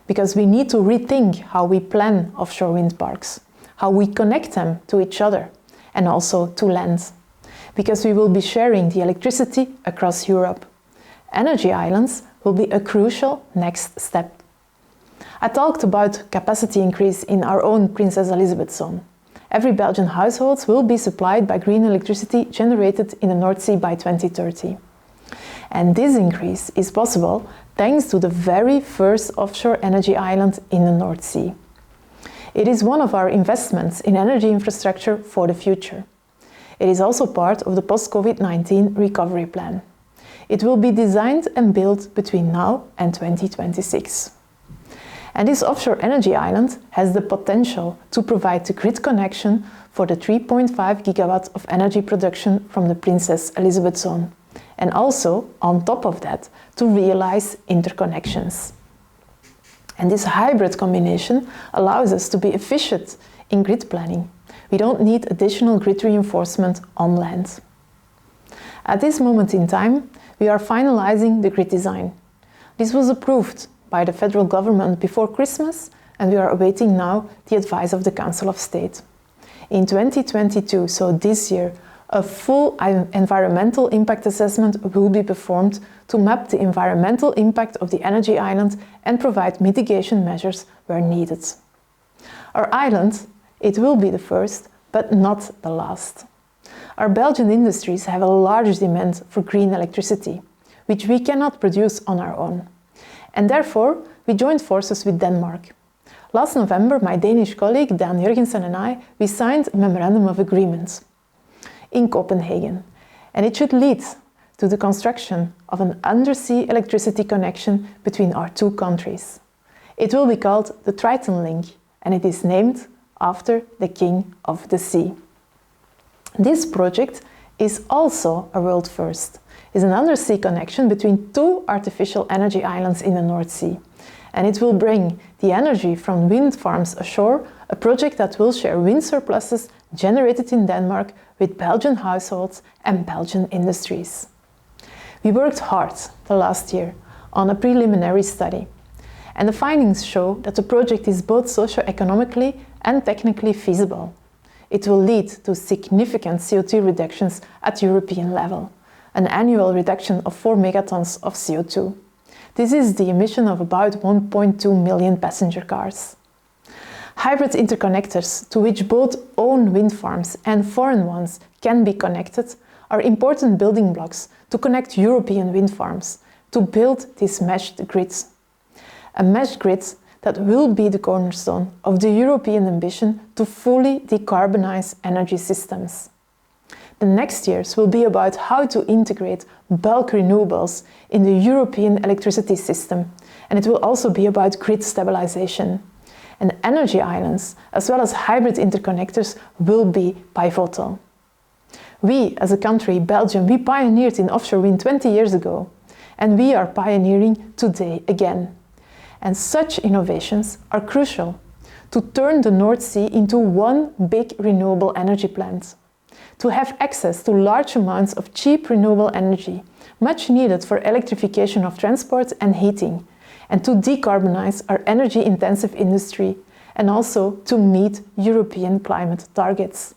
Speaker 5: because we need to rethink how we plan offshore wind parks, how we connect them to each other and also to land, because we will be sharing the electricity across Europe. Energy islands will be a crucial next step. I talked about capacity increase in our own Princess Elisabeth zone. Every Belgian household will be supplied by green electricity generated in the North Sea by 2030. And this increase is possible thanks to the very first offshore energy island in the North Sea. It is one of our investments in energy infrastructure for the future. It is also part of the post-COVID-19 recovery plan. It will be designed and built between now and 2026. And this offshore energy island has the potential to provide the grid connection for the 3.5 gigawatts of energy production from the Princess Elisabeth zone. And also, on top of that, to realize interconnections. And this hybrid combination allows us to be efficient in grid planning. We don't need additional grid reinforcement on land. At this moment in time, we are finalizing the grid design. This was approved by the federal government before Christmas, and we are awaiting now the advice of the Council of State. In 2022, so this year, a full environmental impact assessment will be performed to map the environmental impact of the energy island and provide mitigation measures where needed. Our island, it will be the first, but not the last. Our Belgian industries have a large demand for green electricity, which we cannot produce on our own. And therefore, we joined forces with Denmark. Last November, my Danish colleague Dan Jurgensen and I, we signed a memorandum of agreement in Copenhagen, and it should lead to the construction of an undersea electricity connection between our two countries. It will be called the Triton Link, and it is named after the King of the Sea. This project is also a world first. It's an undersea connection between two artificial energy islands in the North Sea, and it will bring the energy from wind farms ashore, a project that will share wind surpluses generated in Denmark with Belgian households and Belgian industries. We worked hard the last year on a preliminary study, and the findings show that the project is both socio-economically and technically feasible. It will lead to significant CO2 reductions at European level, an annual reduction of 4 megatons of CO2. This is the emission of about 1.2 million passenger cars. Hybrid interconnectors, to which both own wind farms and foreign ones can be connected, are important building blocks to connect European wind farms to build these meshed grids. A meshed grid that will be the cornerstone of the European ambition to fully decarbonize energy systems. The next years will be about how to integrate bulk renewables in the European electricity system, and it will also be about grid stabilization. And energy islands, as well as hybrid interconnectors, will be pivotal. We, as a country, Belgium, we pioneered in offshore wind 20 years ago, and we are pioneering today again. And such innovations are crucial to turn the North Sea into one big renewable energy plant, to have access to large amounts of cheap renewable energy, much needed for electrification of transport and heating, and to decarbonize our energy-intensive industry, and also to meet European climate targets.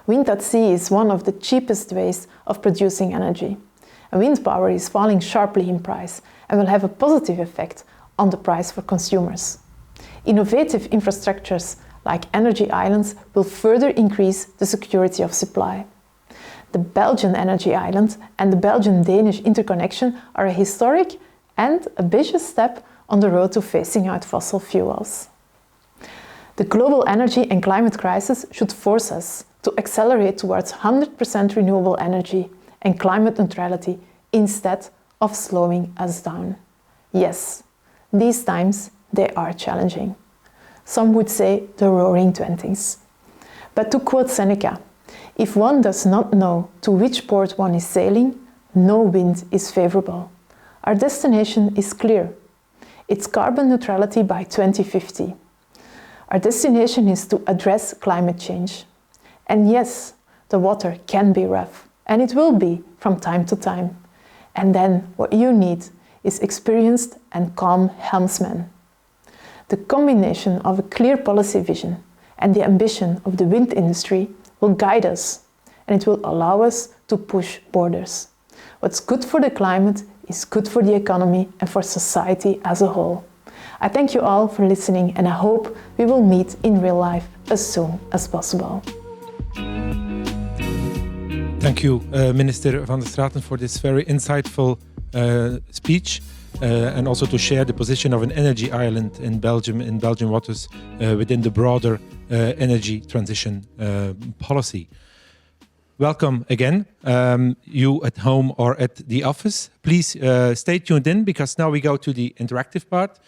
Speaker 5: Wind at sea is one of the cheapest ways of producing energy, Wind power is falling sharply in price and will have a positive effect on the price for consumers. Innovative infrastructures like energy islands will further increase the security of supply. The Belgian energy island and the Belgian-Danish interconnection are a historic and ambitious step on the road to phasing out fossil fuels. The global energy and climate crisis should force us to accelerate towards 100% renewable energy and climate neutrality instead of slowing us down. Yes, these times they are challenging. Some would say the roaring 20s. But to quote Seneca, if one does not know to which port one is sailing, no wind is favorable. Our destination is clear. It's carbon neutrality by 2050. Our destination is to address climate change. And yes, the water can be rough, and it will be from time to time. And then what you need is experienced and calm helmsmen. The combination of a clear policy vision and the ambition of the wind industry will guide us, and it will allow us to push borders. What's good for the climate is good for the economy and for society as a whole. I thank you all for listening, and I hope we will meet in real life as soon as possible.
Speaker 6: Thank you, Minister Van der Straeten, for this very insightful speech and also to share the position of an energy island in Belgium, in Belgian waters, within the broader energy transition policy. Welcome again, you at home or at the office. Please stay tuned in, because now we go to the interactive part,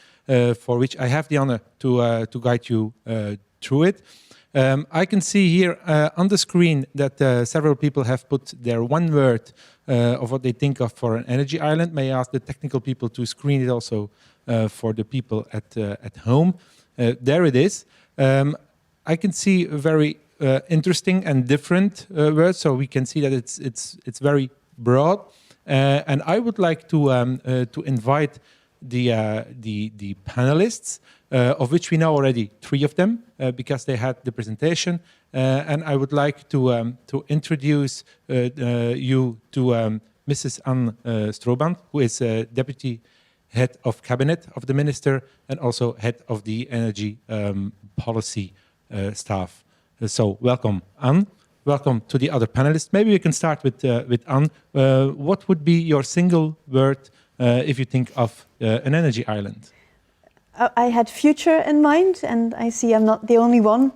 Speaker 6: for which I have the honor to guide you through it. I can see here on the screen that several people have put their one word of what they think of for an energy island. May I ask the technical people to screen it also for the people at home? There it is. I can see a very interesting and different words, so we can see that it's very broad. And I would like to invite the panelists, of which we know already 3 of them, because they had the presentation. And I would like to introduce you to Mrs. Anne Stroobandt, who is Deputy Head of Cabinet of the Minister and also Head of the Energy Policy Staff. So welcome, Anne. Welcome to the other panelists. Maybe we can start with Anne. What would be your single word if you think of an energy island?
Speaker 7: I had future in mind, and I see I'm not the only one.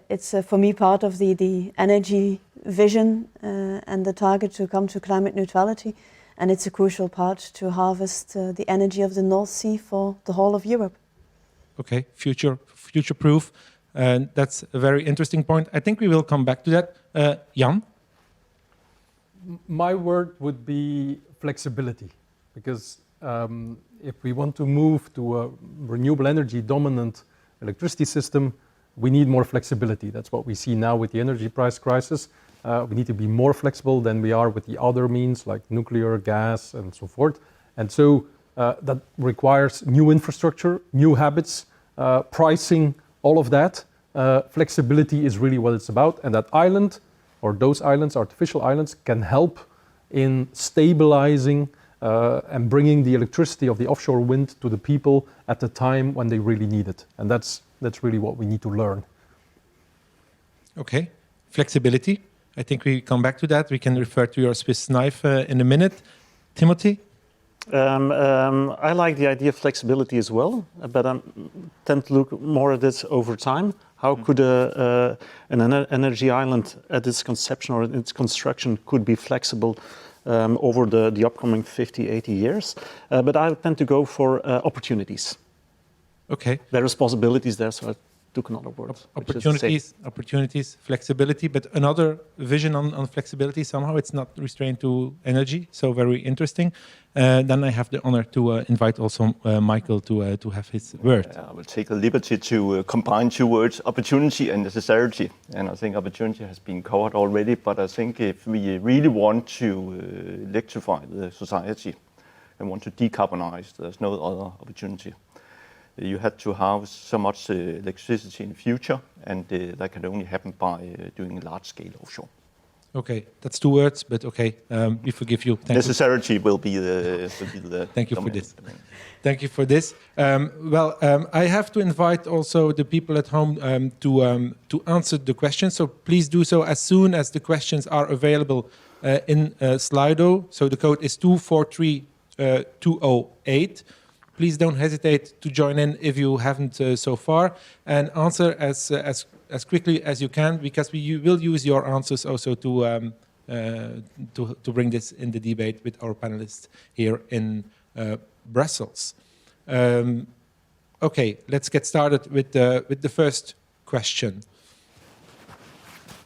Speaker 7: It's for me part of the energy vision and the target to come to climate neutrality, and it's a crucial part to harvest the energy of the North Sea for the whole of Europe. Okay, future-proof. That's a very interesting point. I think we will come back to that. Jan?
Speaker 2: My word would be flexibility, because if we want to move to a renewable energy dominant electricity system, we need more flexibility. That's what we see now with the energy price crisis. We need to be more flexible than we are with the other means like nuclear, gas, and so forth. And so that requires new infrastructure, new habits, pricing, all of that. Flexibility is really what it's about. And that island, or those islands, artificial islands, can help in stabilizing and bringing the electricity of the offshore wind to the people at the time when they really need it. And that's really what we need to learn.
Speaker 6: Okay, flexibility. I think we come back to that. We can refer to your Swiss knife in a minute. Timothy?
Speaker 3: I like the idea of flexibility as well, but I tend to look more at this over time. How could an energy island at its conception or its construction could be flexible over the upcoming 50, 80 years? But I tend to go for opportunities.
Speaker 6: Okay.
Speaker 3: There is possibilities there, so I took another word.
Speaker 6: Opportunities, flexibility, but another vision on flexibility. Somehow it's not restrained to energy, so very interesting. Then I have the honor to invite also Michael to have his word.
Speaker 4: I will take the liberty to combine 2 words, opportunity and necessity. And I think opportunity has been covered already, but I think if we really want to electrify the society and want to decarbonize, there's no other opportunity. You had to have so much electricity in the future, and that can only happen by doing large-scale offshore.
Speaker 6: Okay, that's 2 words, but okay, we forgive you. Thank you.
Speaker 4: Necessity will be the
Speaker 6: Thank you for
Speaker 4: dominant.
Speaker 6: this. Thank you for this. I have to invite also the people at home to answer the questions. So please do so as soon as the questions are available in Slido. So the code is 243208. Please don't hesitate to join in if you haven't so far, and answer as quickly as you can, because we will use your answers also to bring this in the debate with our panelists here in Brussels. Okay, let's get started with the first question.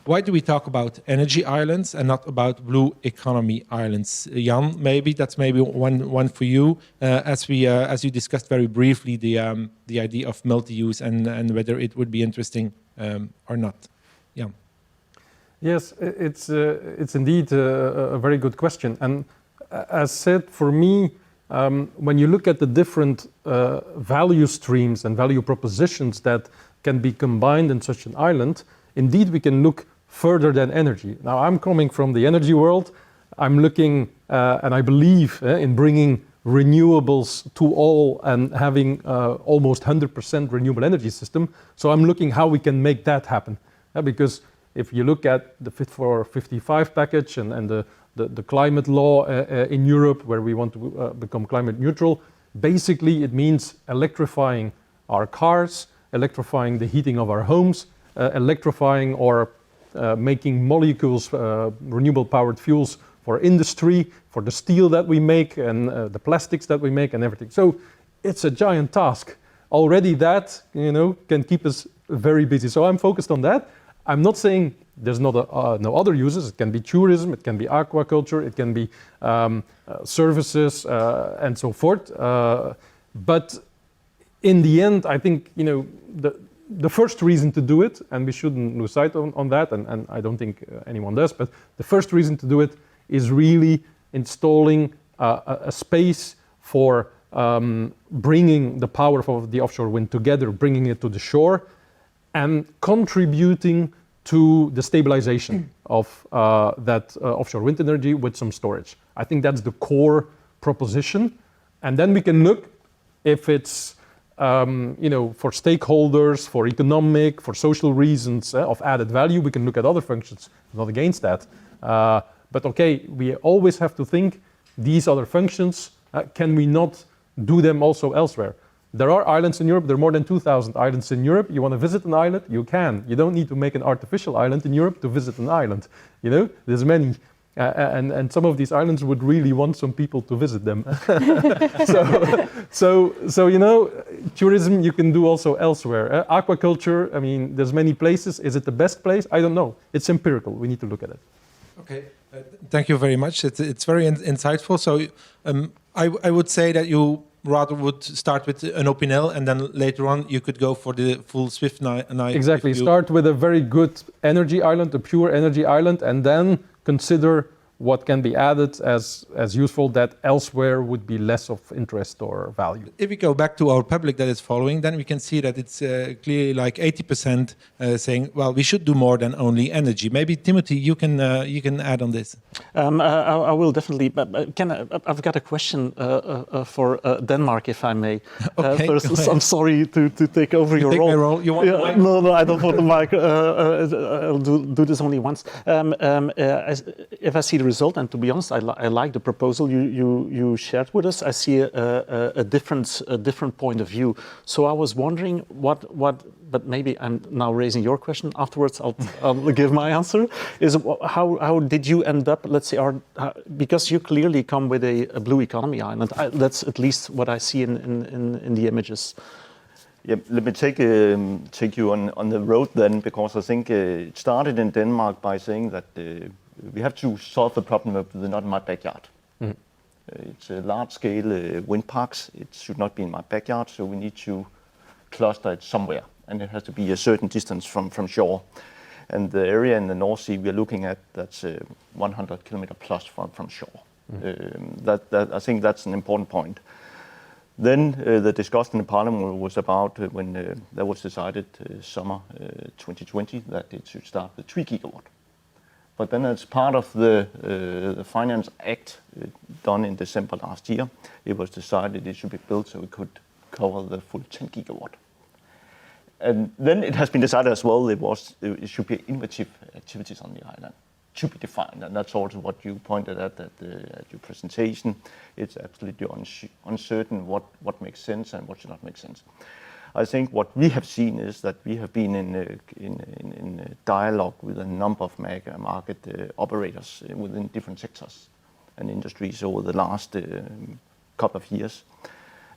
Speaker 6: Why do we talk about energy islands and not about blue economy islands? Jan, that's maybe one for you. As you discussed very briefly the idea of multi-use and whether it would be interesting or not. Jan.
Speaker 2: Yes, it's indeed a very good question. And as said, for me, when you look at the different value streams and value propositions that can be combined in such an island, indeed we can look further than energy. Now, I'm coming from the energy world. I'm looking, and I believe in bringing renewables to all and having almost 100% renewable energy system. So I'm looking how we can make that happen. Because if you look at the Fit for 55 package and the climate law in Europe, where we want to become climate neutral, basically it means electrifying our cars, electrifying the heating of our homes, electrifying or making molecules, renewable powered fuels for industry, for the steel that we make and the plastics that we make and everything. So it's a giant task. Already that, can keep us very busy. So I'm focused on that. I'm not saying there's not no other uses. It can be tourism, it can be aquaculture, it can be services and so forth. But in the end, I think, the first reason to do it, and we shouldn't lose sight on that, and I don't think anyone does, but the first reason to do it is really installing a space for bringing the power of the offshore wind together, bringing it to the shore, and contributing to the stabilization of that offshore wind energy with some storage. I think that's the core proposition. And then we can look if it's for stakeholders, for economic, for social reasons of added value, we can look at other functions. I'm not against that. But okay, we always have to think these other functions, can we not do them also elsewhere? There are islands in Europe, there are more than 2,000 islands in Europe. You want to visit an island? You can. You don't need to make an artificial island in Europe to visit an island. There's many. And some of these islands would really want some people to visit them. So tourism you can do also elsewhere. Aquaculture, there's many places. Is it the best place? I don't know. It's empirical. We need to look at it.
Speaker 6: Okay, thank you very much. It's very insightful. So I would say that you rather would start with an Opinel and then later on you could go for the full Swift night.
Speaker 2: Exactly. Start with a very good energy island, a pure energy island, and then consider what can be added as useful that elsewhere would be less of interest or value. If we go back to our public that is following, then we can see that it's clearly like 80% saying, well, we should do more than only energy. Maybe Timothy, you can add on this.
Speaker 3: I will definitely. But I've got a question for Denmark, if I may.
Speaker 6: Okay,
Speaker 3: first, I'm sorry to take over your role.
Speaker 6: My role. You want the mic?
Speaker 3: No, I don't want the mic. I'll do this only once. If I see the result, and to be honest, I like the proposal you shared with us. I see a different point of view. So I was wondering but maybe I'm now raising your question. Afterwards, I'll give my answer. Is how did you end up? Let's say, because you clearly come with a blue economy island. That's at least what I see in the images.
Speaker 4: Yeah, let me take you on the road then, because I think it started in Denmark by saying that we have to solve the problem of the not in my backyard. Mm. It's a large-scale wind parks. It should not be in my backyard, so we need to cluster it somewhere, and it has to be a certain distance from shore. And the area in the North Sea we're looking at, that's 100 kilometer plus from shore. Mm. I think that's an important point. Then the discussion in Parliament was about when that was decided summer 2020 that it should start with 3 gigawatt. But then as part of the Finance Act done in December last year, it was decided it should be built so it could cover the full 10 gigawatt. And then it has been decided as well it should be innovative activities on the island to be defined. And that's also what you pointed at your presentation. It's absolutely uncertain what makes sense and what should not make sense. I think what we have seen is that we have been in a dialogue with a number of market operators within different sectors and industries over the last couple of years.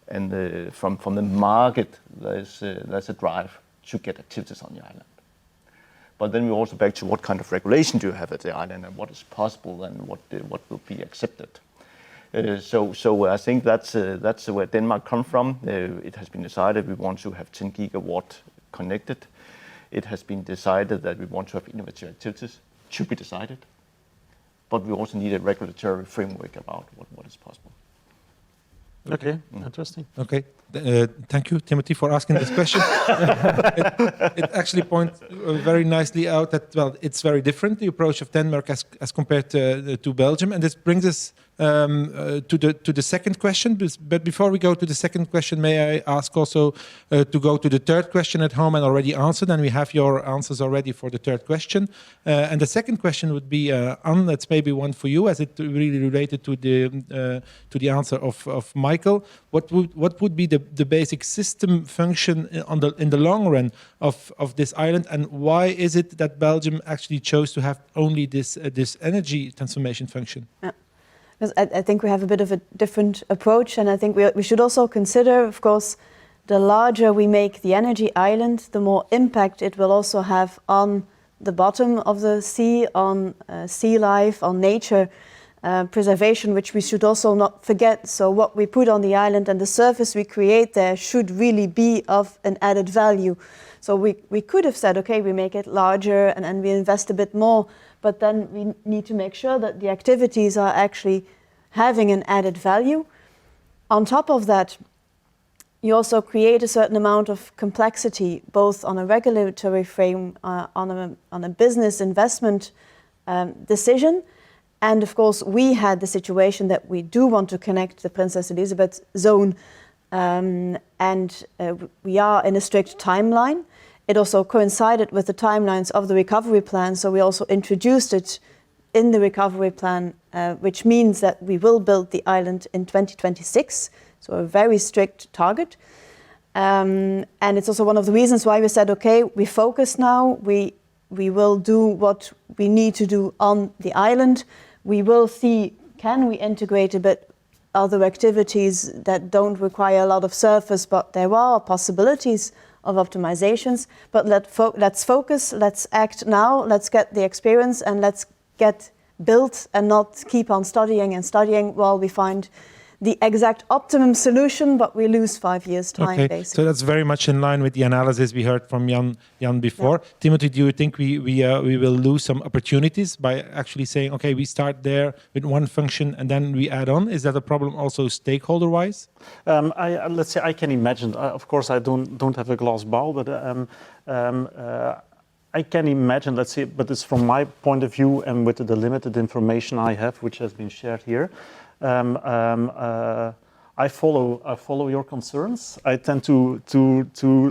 Speaker 4: And from the market, there's a drive to get activities on the island. But then we're also back to what kind of regulation do you have at the island and what is possible and what will be accepted. So I think that's where Denmark comes from. It has been decided we want to have 10 gigawatt connected. It has been decided that we want to have innovative activities. Should be decided. But we also need a regulatory framework about what is possible.
Speaker 3: Okay, interesting.
Speaker 6: Okay, thank you, Timothy, for asking this question. it actually points very nicely out that, well, it's very different, the approach of Denmark as compared to Belgium. And this brings us to the second question. But before we go to the second question, may I ask also to go to the third question at home and already answered, and we have your answers already for the third question. And the second question would be, Anne, that's maybe one for you, as it really related to the answer of Michael. What would be the basic system function in the long run of this island, and why is it that Belgium actually chose to have only this energy transformation function?
Speaker 7: Yeah. Because I think we have a bit of a different approach, and I think we should also consider, of course, the larger we make the energy island, the more impact it will also have on the bottom of the sea, on sea life, on nature preservation, which we should also not forget. So what we put on the island and the surface we create there should really be of an added value. So we could have said, okay, we make it larger and we invest a bit more, but then we need to make sure that the activities are actually having an added value. On top of that, you also create a certain amount of complexity, both on a regulatory frame, on a business investment decision. And of course, we had the situation that we do want to connect the Princess Elisabeth zone, and we are in a strict timeline. It also coincided with the timelines of the recovery plan, so we also introduced it in the recovery plan, which means that we will build the island in 2026, so a very strict target. And it's also one of the reasons why we said, okay, we focus now, we will do what we need to do on the island. We will see, can we integrate a bit other activities that don't require a lot of surface, but there are possibilities of optimizations. But let's focus, let's act now, let's get the experience, and let's get built and not keep on studying and studying while we find the exact optimum solution, but we lose 5 years' time, basically.
Speaker 6: So that's very much in line with the analysis we heard from Jan before. Yeah. Timothy, do you think we will lose some opportunities by actually saying, okay, we start there with one function and then we add on? Is that a problem also stakeholder-wise?
Speaker 3: Let's say I can imagine. Of course, I don't have a glass ball, but I can imagine, let's say, but it's from my point of view and with the limited information I have, which has been shared here. I follow your concerns. I tend to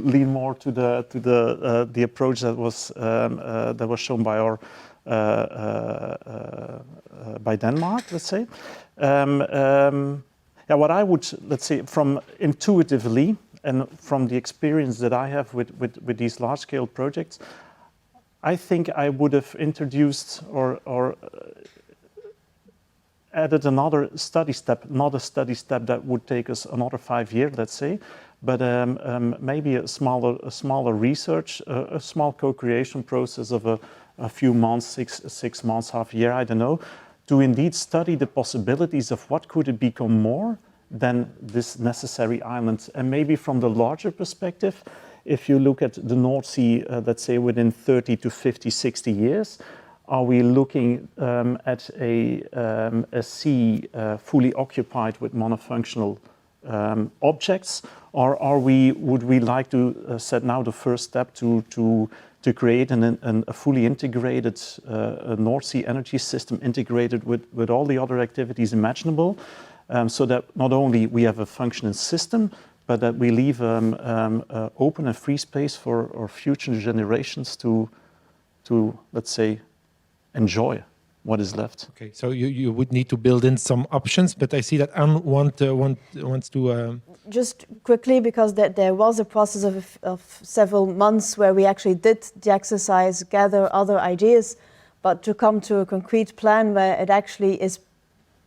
Speaker 3: lean more to the approach that was shown by our by Denmark, let's say. What I would, let's say, from intuitively and from the experience that I have with these large-scale projects, I think I would have introduced or added another study step, not a study step that would take us another 5 years, let's say, but maybe a smaller research, a small co-creation process of a few months, six months, half a year, I don't know, to indeed study the possibilities of what could it become more than this necessary island. And maybe from the larger perspective, if you look at the North Sea, let's say within 30 to 50, 60 years, are we looking at a sea fully occupied with monofunctional objects, or would we like to set now the first step to to create a fully integrated North Sea energy system, integrated with all the other activities imaginable, so that not only we have a functioning system, but that we leave open and free space for our future generations to let's say, enjoy what is left.
Speaker 6: Okay, so you would need to build in some options, but I see that Anne wants to...
Speaker 7: Just quickly, because there was a process of several months where we actually did the exercise, gather other ideas, but to come to a concrete plan where it actually is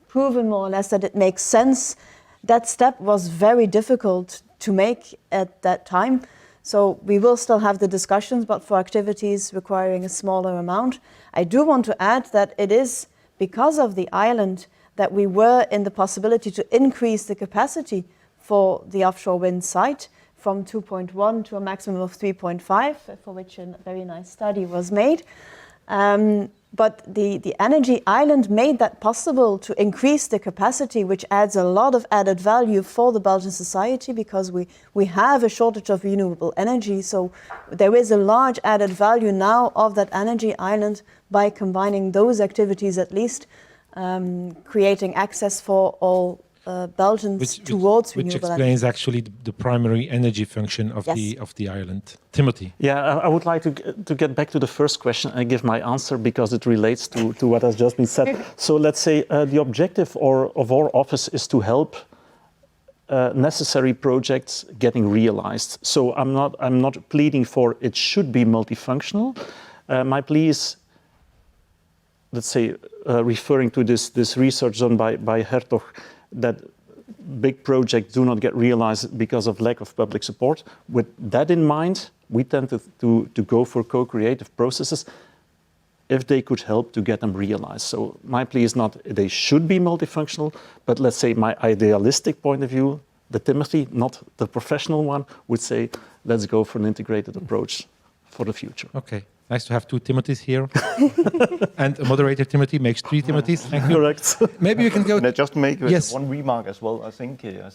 Speaker 7: proven more or less that it makes sense, that step was very difficult to make at that time. So we will still have the discussions, but for activities requiring a smaller amount. I do want to add that it is because of the island that we were in the possibility to increase the capacity for the offshore wind site from 2.1 to a maximum of 3.5, for which a very nice study was made. But the energy island made that possible to increase the capacity, which adds a lot of added value for the Belgian society, because we have a shortage of renewable energy. So there is a large added value now of that energy island by combining those activities, at least, creating access for all Belgians towards renewable energy.
Speaker 6: Which explains actually the primary energy function of the island. Timothy.
Speaker 3: Yeah, I would like to get back to the first question and give my answer, because it relates to what has just been said. So let's say the objective of our office is to help necessary projects getting realized. So I'm not pleading for it should be multifunctional. My plea is, let's say, referring to this research done by Hertog, that big projects do not get realized because of lack of public support. With that in mind, we tend to go for co-creative processes if they could help to get them realized. So my plea is not they should be multifunctional, but let's say my idealistic point of view, the Timothy, not the professional one, would say let's go for an integrated approach for the future.
Speaker 6: Okay. Nice to have two Timothys here. And a moderator Timothy makes three Timothys. Thank you.
Speaker 3: Correct.
Speaker 6: Maybe you can go...
Speaker 4: Can I just make
Speaker 6: yes.
Speaker 4: one remark as well? I think the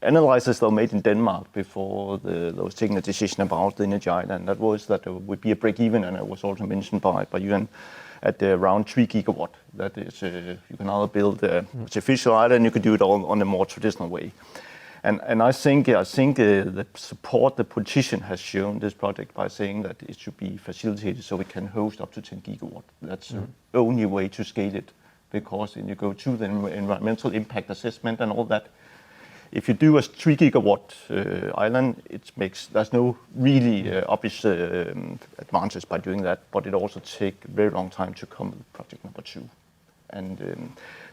Speaker 4: analysis that were made in Denmark before they was taking a decision about the energy island, that was that there would be a break-even, and it was also mentioned by Jan, at around 3 gigawatt. That is, you can either build an artificial island, you could do it all on a more traditional way. And I think the support the politician has shown this project by saying that it should be facilitated so it can host up to 10 gigawatt. That's the only way to scale it, because when you go to the environmental impact assessment and all that, if you do a 3 gigawatt island, there's no really obvious advantage by doing that, but it also takes a very long time to come with project number 2. And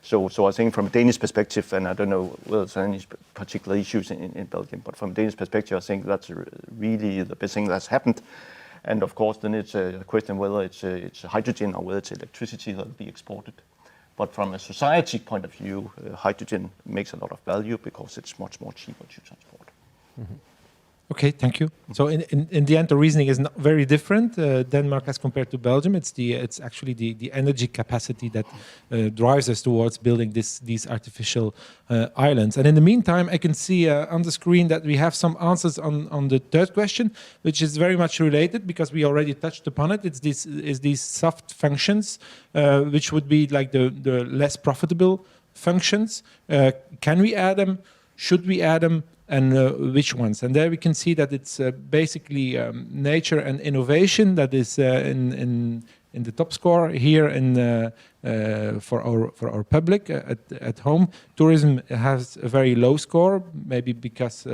Speaker 4: so I think from a Danish perspective, and I don't know whether there's any particular issues in Belgium, but from a Danish perspective, I think that's really the best thing that's happened. And of course, then it's a question whether it's hydrogen or whether it's electricity that will be exported. But from a society point of view, hydrogen makes a lot of value because it's much more cheaper to transport.
Speaker 6: Mm-hmm. Okay, thank you. So in the end, the reasoning is not very different. Denmark as compared to Belgium. It's actually the energy capacity that drives us towards building these artificial islands. And in the meantime, I can see on the screen that we have some answers on the third question, which is very much related because we already touched upon it. It's these soft functions, which would be like the less profitable functions. Can we add them? Should we add them? And which ones? And there we can see that it's basically nature and innovation that is in the top score here for our public at home. Tourism has a very low score, maybe because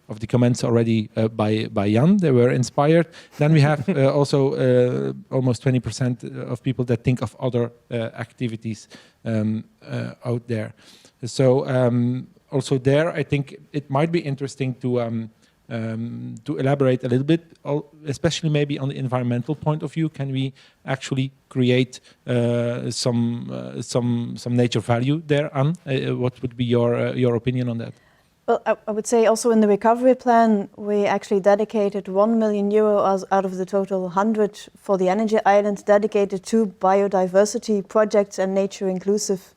Speaker 6: of the comments already by Jan. They were inspired. Then we have also almost 20% of people that think of other activities out there. So. Also there, I think it might be interesting to elaborate a little bit, especially maybe on the environmental point of view. Can we actually create some nature value there, Anne? What would be your opinion on that?
Speaker 7: Well, I would say also in the recovery plan, we actually dedicated €1 million out of the total 100 for the energy island, dedicated to biodiversity projects and nature inclusive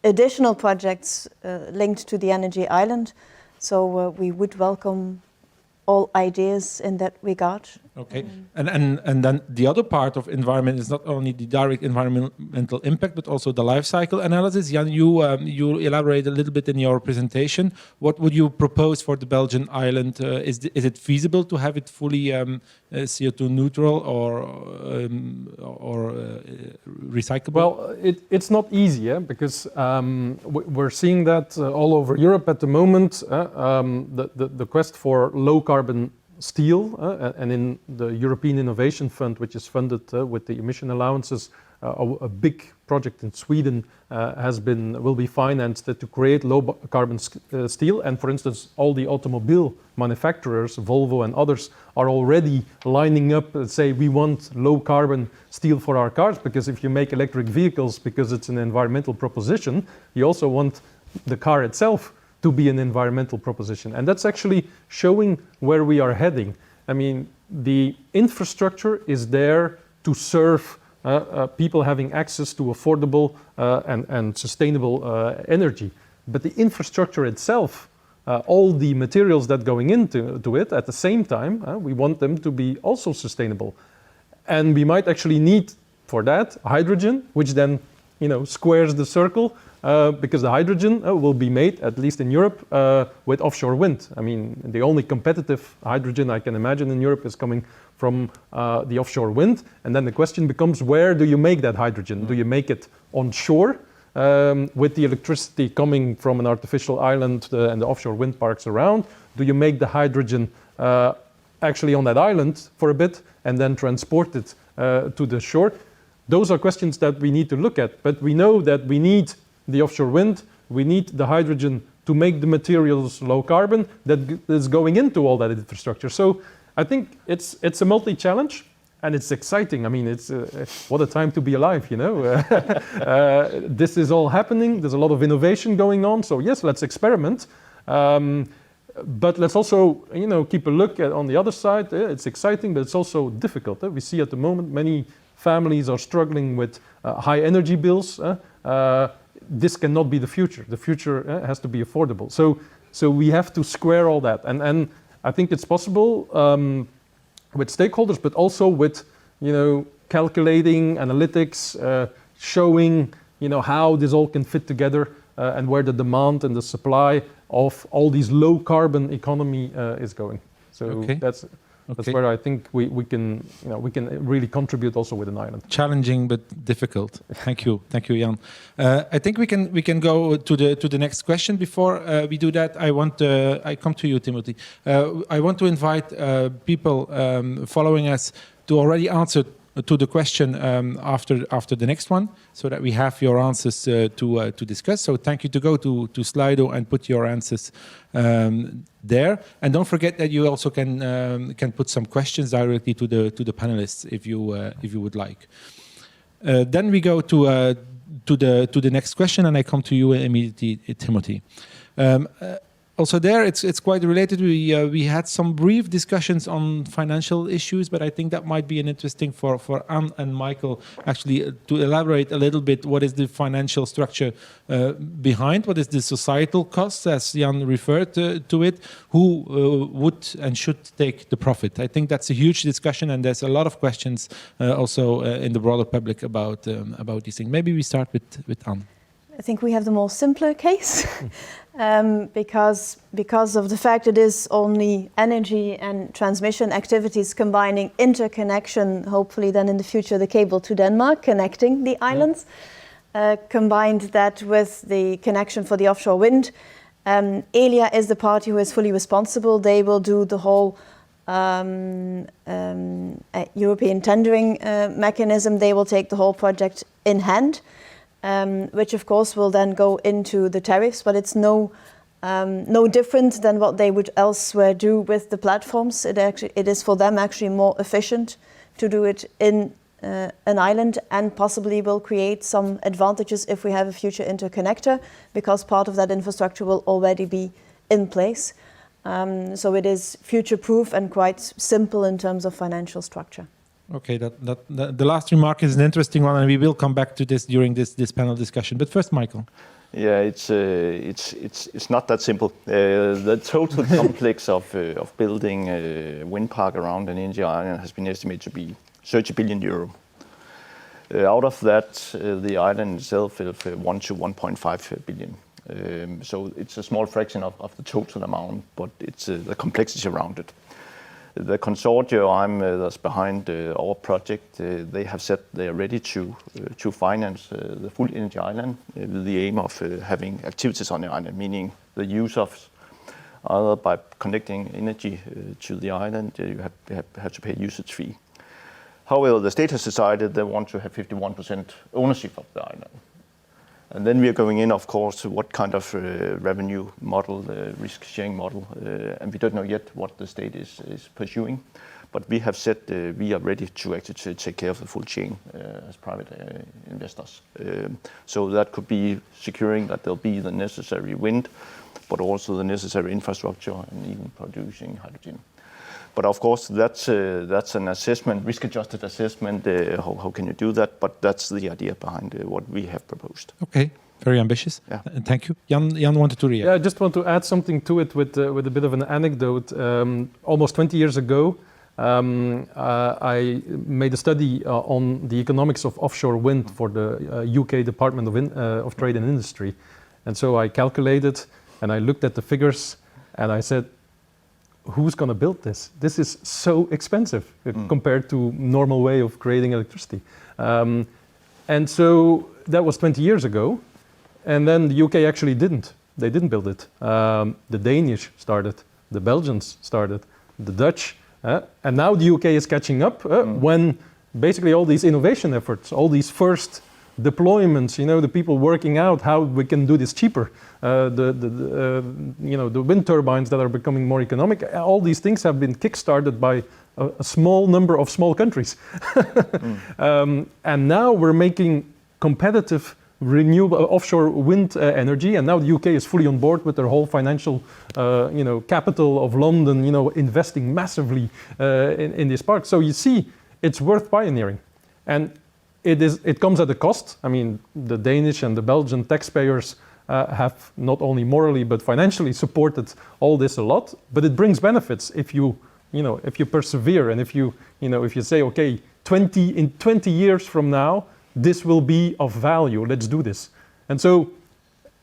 Speaker 7: additional projects linked to the energy island. So we would welcome all ideas in that regard.
Speaker 6: Okay, and then the other part of environment is not only the direct environmental impact, but also the life cycle analysis. Jan, you elaborate a little bit in your presentation. What would you propose for the Belgian island? Is it feasible to have it fully CO2 neutral or recyclable?
Speaker 2: Well, it's not easy, because we're seeing that all over Europe at the moment. The quest for low carbon steel, and in the European Innovation Fund, which is funded with the emission allowances, a big project in Sweden will be financed to create low carbon steel. And for instance, all the automobile manufacturers, Volvo and others, are already lining up and say we want low carbon steel for our cars, because if you make electric vehicles, because it's an environmental proposition, you also want the car itself to be an environmental proposition. And that's actually showing where we are heading. I mean, the infrastructure is there to serve people having access to affordable and sustainable energy. But the infrastructure itself, all the materials that going into it, at the same time, we want them to be also sustainable. And we might actually need for that hydrogen, which then squares the circle, because the hydrogen will be made, at least in Europe, with offshore wind. I mean, the only competitive hydrogen I can imagine in Europe is coming from the offshore wind. And then the question becomes, where do you make that hydrogen? Do you make it on shore with the electricity coming from an artificial island and the offshore wind parks around? Do you make the hydrogen actually on that island for a bit and then transport it to the shore? Those are questions that we need to look at. But we know that we need the offshore wind, we need the hydrogen to make the materials low carbon that is going into all that infrastructure. So I think it's a multi-challenge, and it's exciting. I mean, it's what a time to be alive, This is all happening. There's a lot of innovation going on. So yes, let's experiment. But let's also, keep a look at on the other side. It's exciting, but it's also difficult. We see at the moment many families are struggling with high energy bills. This cannot be the future. The future has to be affordable. So we have to square all that. And I think it's possible with stakeholders, but also with, calculating, analytics, showing, how this all can fit together and where the demand and the supply of all these low carbon economy is going. So that's where I think we can really contribute also with an island.
Speaker 6: Challenging but difficult. Thank you, Jan. I think we can go to the next question. Before we do that, I come to you, Timothy. I want to invite people following us to already answer to the question after the next one, so that we have your answers to discuss. So thank you to go to Slido and put your answers there. And don't forget that you also can put some questions directly to the panelists if you would like. Then we go to the next question, and I come to you immediately, Timothy. Also there, it's quite related. We had some brief discussions on financial issues, but I think that might be an interesting for Anne and Michael actually to elaborate a little bit what is the financial structure behind, what is the societal cost, as Jan referred to it, who would and should take the profit. I think that's a huge discussion, and there's a lot of questions also in the broader public about these things. Maybe we start with Anne.
Speaker 7: I think we have the more simpler case because of the fact it is only energy and transmission activities combining interconnection, hopefully then in the future the cable to Denmark connecting the islands, combined that with the connection for the offshore wind. Elia is the party who is fully responsible. They will do the whole European tendering mechanism. They will take the whole project in hand. Which of course will then go into the tariffs, but it's no different than what they would elsewhere do with the platforms. It is for them actually more efficient to do it in an island, and possibly will create some advantages if we have a future interconnector, because part of that infrastructure will already be in place. So it is future-proof and quite simple in terms of financial structure.
Speaker 6: Okay, the last remark is an interesting one, and we will come back to this during this panel discussion. But first, Michael.
Speaker 4: Yeah, it's not that simple. The total complex of building a wind park around an energy island has been estimated to be 30 billion euro. Out of that, the island itself is 1 to 1.5 billion. So it's a small fraction of the total amount, but it's the complexity around it. The consortium that's behind our project, they have said they are ready to finance the full energy island with the aim of having activities on the island, meaning the use of either by connecting energy to the island, you have to pay a usage fee. However, the state has decided they want to have 51% ownership of the island. And then we are going in, of course, to what kind of revenue model, risk-sharing model, and we don't know yet what the state is pursuing. But we have said we are ready to actually take care of the full chain as private investors. So that could be securing that there'll be the necessary wind, but also the necessary infrastructure and even producing hydrogen. But of course, that's an assessment, risk-adjusted assessment. How can you do that? But that's the idea behind what we have proposed.
Speaker 6: Okay, very ambitious.
Speaker 2: Yeah.
Speaker 6: Thank you. Jan wanted to react.
Speaker 2: Yeah, I just want to add something to it with a bit of an anecdote. Almost 20 years ago, I made a study on the economics of offshore wind for the UK Department of Trade and Industry. And so I calculated and I looked at the figures and I said, who's going to build this? This is so expensive compared to normal way of creating electricity. And so that was 20 years ago. And then the UK actually didn't. They didn't build it. The Danish started, the Belgians started, the Dutch. And now the UK is catching up when basically all these innovation efforts, all these first deployments, the people working out how we can do this cheaper, the wind turbines that are becoming more economic, all these things have been kickstarted by a small number of small countries. And now we're making competitive renewable offshore wind energy, and now the UK is fully on board with their whole financial capital of London, investing massively in this park. So you see, it's worth pioneering. And it comes at a cost. I mean, the Danish and the Belgian taxpayers have not only morally but financially supported all this a lot. But it brings benefits if you persevere and if you say, okay, in 20 years from now, this will be of value. Let's do this. And so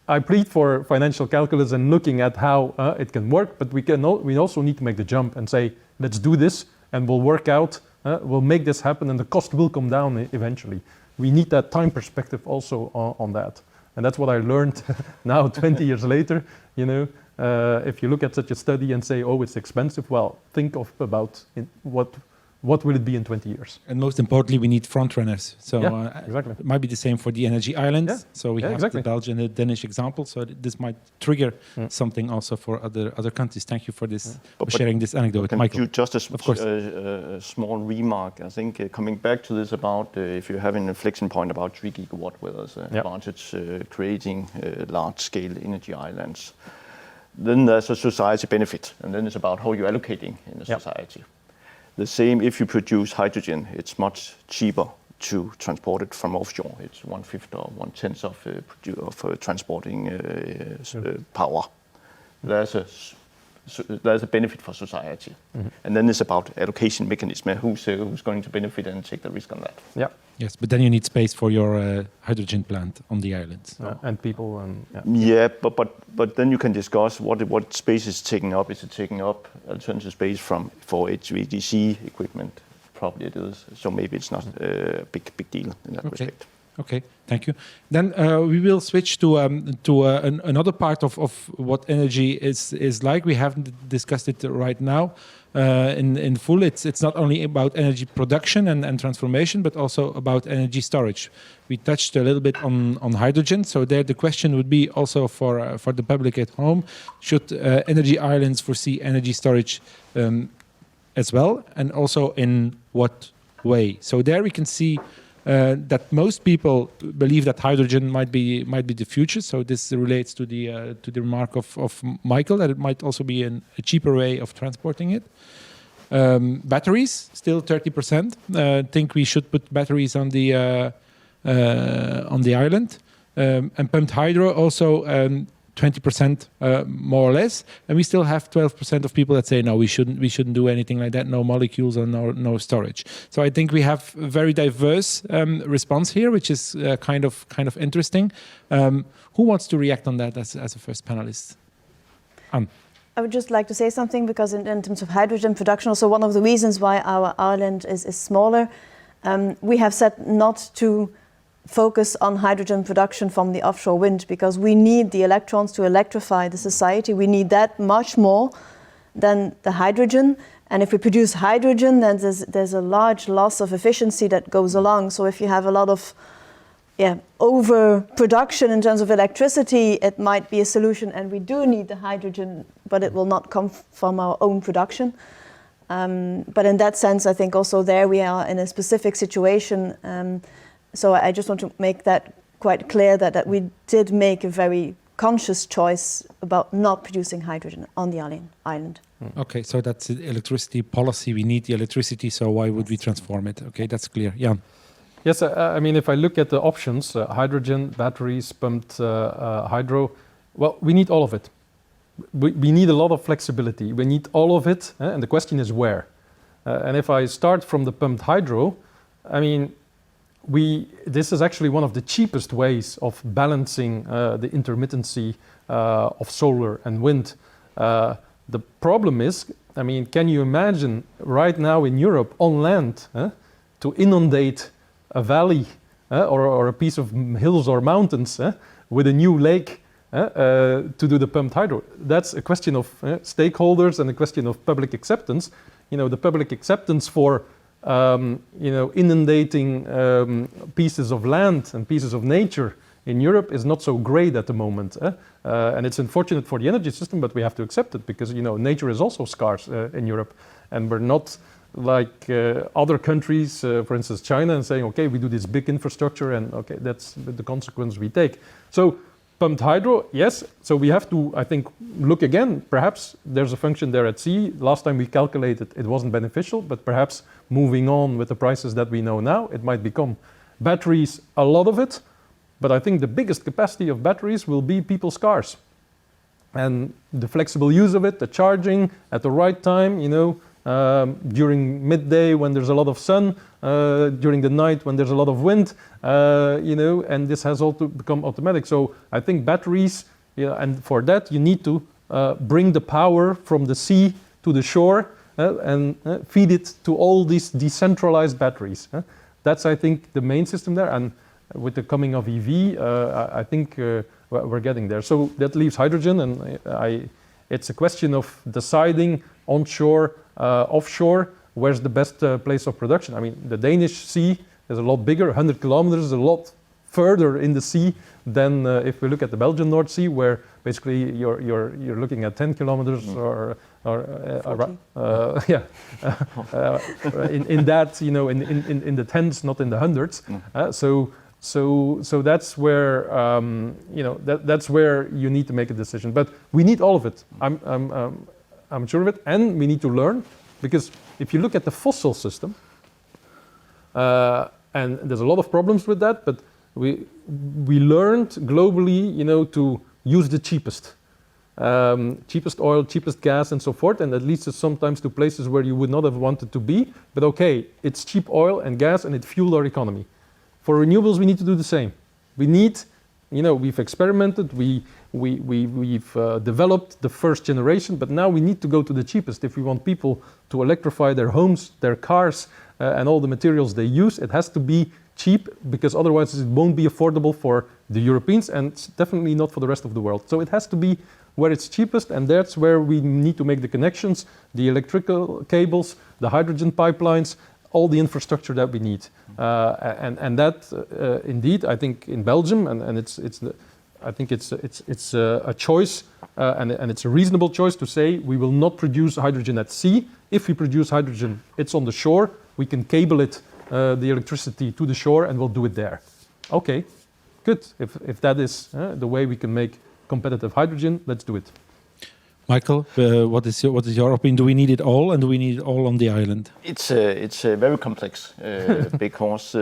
Speaker 2: I plead for financial calculus and looking at how it can work. But we also need to make the jump and say, let's do this, and we'll work out. We'll make this happen, and the cost will come down eventually. We need that time perspective also on that. And that's what I learned now 20 years later. If you look at such a study and say, oh, it's expensive, well, think about what will it be in 20 years?
Speaker 6: And most importantly, we need front runners. So
Speaker 2: exactly.
Speaker 6: It might be the same for the energy islands.
Speaker 2: Yeah.
Speaker 6: So we have the Belgian and the Danish example. So this might trigger something also for other countries. Thank you for this, for sharing this anecdote. Michael,
Speaker 4: just a small remark. I think coming back to this about if you have an inflection point about 3 gigawatt, where there's an advantage creating large-scale energy islands, then there's a society benefit, and then it's about how you're allocating in the society. The same if you produce hydrogen, it's much cheaper to transport it from offshore. It's 1/5 or 1/10 of transporting power. There's a benefit for society. And then it's about allocation mechanism. Who's going to benefit and take the risk on that?
Speaker 2: Yeah.
Speaker 6: Yes, but then you need space for your hydrogen plant on the islands.
Speaker 2: And people.
Speaker 4: But then you can discuss what space is taking up. Is it taking up alternative space for HVDC equipment? Probably it is. So maybe it's not a big deal in that respect.
Speaker 6: Okay, thank you. Then we will switch to another part of what energy is like. We haven't discussed it right now in full. It's not only about energy production and transformation, but also about energy storage. We touched a little bit on hydrogen. So there the question would be also for the public at home, should energy islands foresee energy storage as well? And also in what way? So there we can see that most people believe that hydrogen might be the future. So this relates to the remark of Michael, that it might also be a cheaper way of transporting it. Batteries, still 30%. Think we should put batteries on the island. and pumped hydro also 20% more or less, and we still have 12% of people that say no, we shouldn't do anything like that, no molecules or no storage. So I think we have a very diverse response here, which is kind of interesting. Who wants to react on that as a first panelist?
Speaker 7: I would just like to say something, because in terms of hydrogen production, also one of the reasons why our island is smaller, we have said not to focus on hydrogen production from the offshore wind, because we need the electrons to electrify the society. We need that much more than the hydrogen. And if we produce hydrogen, then there's a large loss of efficiency that goes along. So if you have a lot of overproduction in terms of electricity, it might be a solution, and we do need the hydrogen, but it will not come from our own production. But in that sense, I think also there we are in a specific situation. So I just want to make that quite clear, that we did make a very conscious choice about not producing hydrogen on the island.
Speaker 6: Okay, so that's the electricity policy. We need the electricity, so why would we transform it? Okay, that's clear. Jan.
Speaker 2: Yes, I mean, if I look at the options, hydrogen, batteries, pumped hydro, well, we need all of it. We need a lot of flexibility. We need all of it, and the question is where. And if I start from the pumped hydro, I mean, this is actually one of the cheapest ways of balancing the intermittency of solar and wind. The problem is, I mean, can you imagine right now in Europe on land to inundate a valley or a piece of hills or mountains with a new lake to do the pumped hydro? That's a question of stakeholders and a question of public acceptance. You know, the public acceptance for inundating pieces of land and pieces of nature in Europe is not so great at the moment. And it's unfortunate for the energy system, but we have to accept it, because nature is also scarce in Europe, and we're not like other countries, for instance China, and saying, okay, we do this big infrastructure, and okay, that's the consequence we take. So pumped hydro, yes. So we have to, I think, look again. Perhaps there's a function there at sea. Last time we calculated, it wasn't beneficial, but perhaps moving on with the prices that we know now, it might become. Batteries, a lot of it, but I think the biggest capacity of batteries will be people's cars. And the flexible use of it, the charging at the right time, during midday when there's a lot of sun, during the night when there's a lot of wind, and this has all to become automatic. So I think batteries, and for that you need to bring the power from the sea to the shore and feed it to all these decentralized batteries. That's, I think, the main system there. And with the coming of EV, I think we're getting there. So that leaves hydrogen, and it's a question of deciding onshore, offshore, where's the best place of production. I mean, the Danish sea is a lot bigger, 100 kilometers, a lot further in the sea than if we look at the Belgian North Sea, where basically you're looking at 10 kilometers or in that, in the tens, not in the hundreds. So that's where that's where you need to make a decision. But we need all of it. I'm sure of it, and we need to learn, because if you look at the fossil system, and there's a lot of problems with that, but we learned globally, to use the cheapest oil, cheapest gas, and so forth, and that leads us sometimes to places where you would not have wanted to be. But okay, it's cheap oil and gas, and it fueled our economy. For renewables, we need to do the same. We need, we've experimented, we've developed the first generation, but now we need to go to the cheapest. If we want people to electrify their homes, their cars, and all the materials they use, it has to be cheap, because otherwise it won't be affordable for the Europeans, and it's definitely not for the rest of the world. So it has to be where it's cheapest, and that's where we need to make the connections, the electrical cables, the hydrogen pipelines, all the infrastructure that we need. And that indeed, I think in Belgium, and I think it's a choice, and it's a reasonable choice to say we will not produce hydrogen at sea. If we produce hydrogen, it's on the shore. We can cable it, the electricity to the shore, and we'll do it there. Okay, good. If that is the way we can make competitive hydrogen, let's do it.
Speaker 6: Michael, what is your opinion? Do we need it all, and do we need it all on the island?
Speaker 4: It's very complex because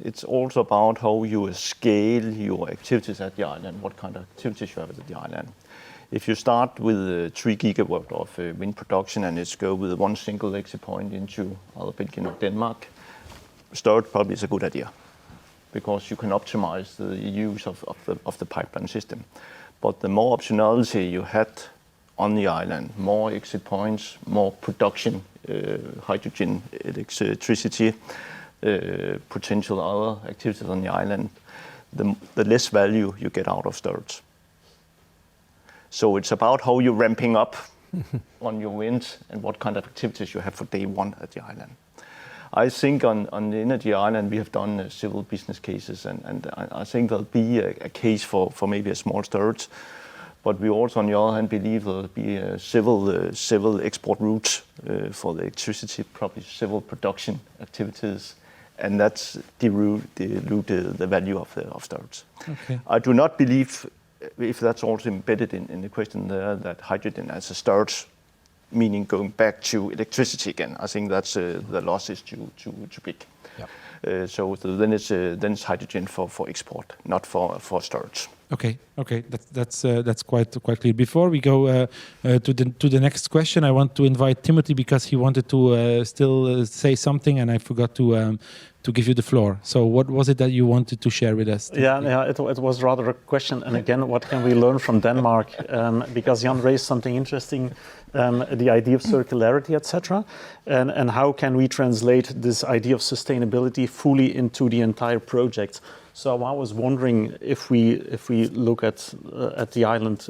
Speaker 4: it's also about how you scale your activities at the island, what kind of activities you have at the island. If you start with 3 gigawatt of wind production and it's go with one single exit point into either Belgium or Denmark, Storage probably is a good idea because you can optimize the use of the pipeline system. But the more optionality you had on the island, more exit points, more production, hydrogen, electricity, potential other activities on the island, the less value you get out of storage. So it's about how you're ramping up on your wind and what kind of activities you have for day one at the island. I think on the energy island we have done several business cases and I think there'll be a case for maybe a small storage, but we also on the other hand believe there'll be several export routes for the electricity, probably several production activities, and that's dilute the value of storage.
Speaker 6: Okay.
Speaker 4: I do not believe, if that's also embedded in the question there, that hydrogen as a storage, meaning going back to electricity again. I think that's the loss is too big. Yep. So then it's hydrogen for export, not for storage.
Speaker 6: Okay, that's quite clear. Before we go to the next question, I want to invite Timothy because he wanted to still say something, and I forgot to give you the floor. So what was it that you wanted to share with us?
Speaker 3: Yeah, it was rather a question. And again, what can we learn from Denmark? Because Jan raised something interesting, the idea of circularity, etc. And how can we translate this idea of sustainability fully into the entire project? So I was wondering if we look at the island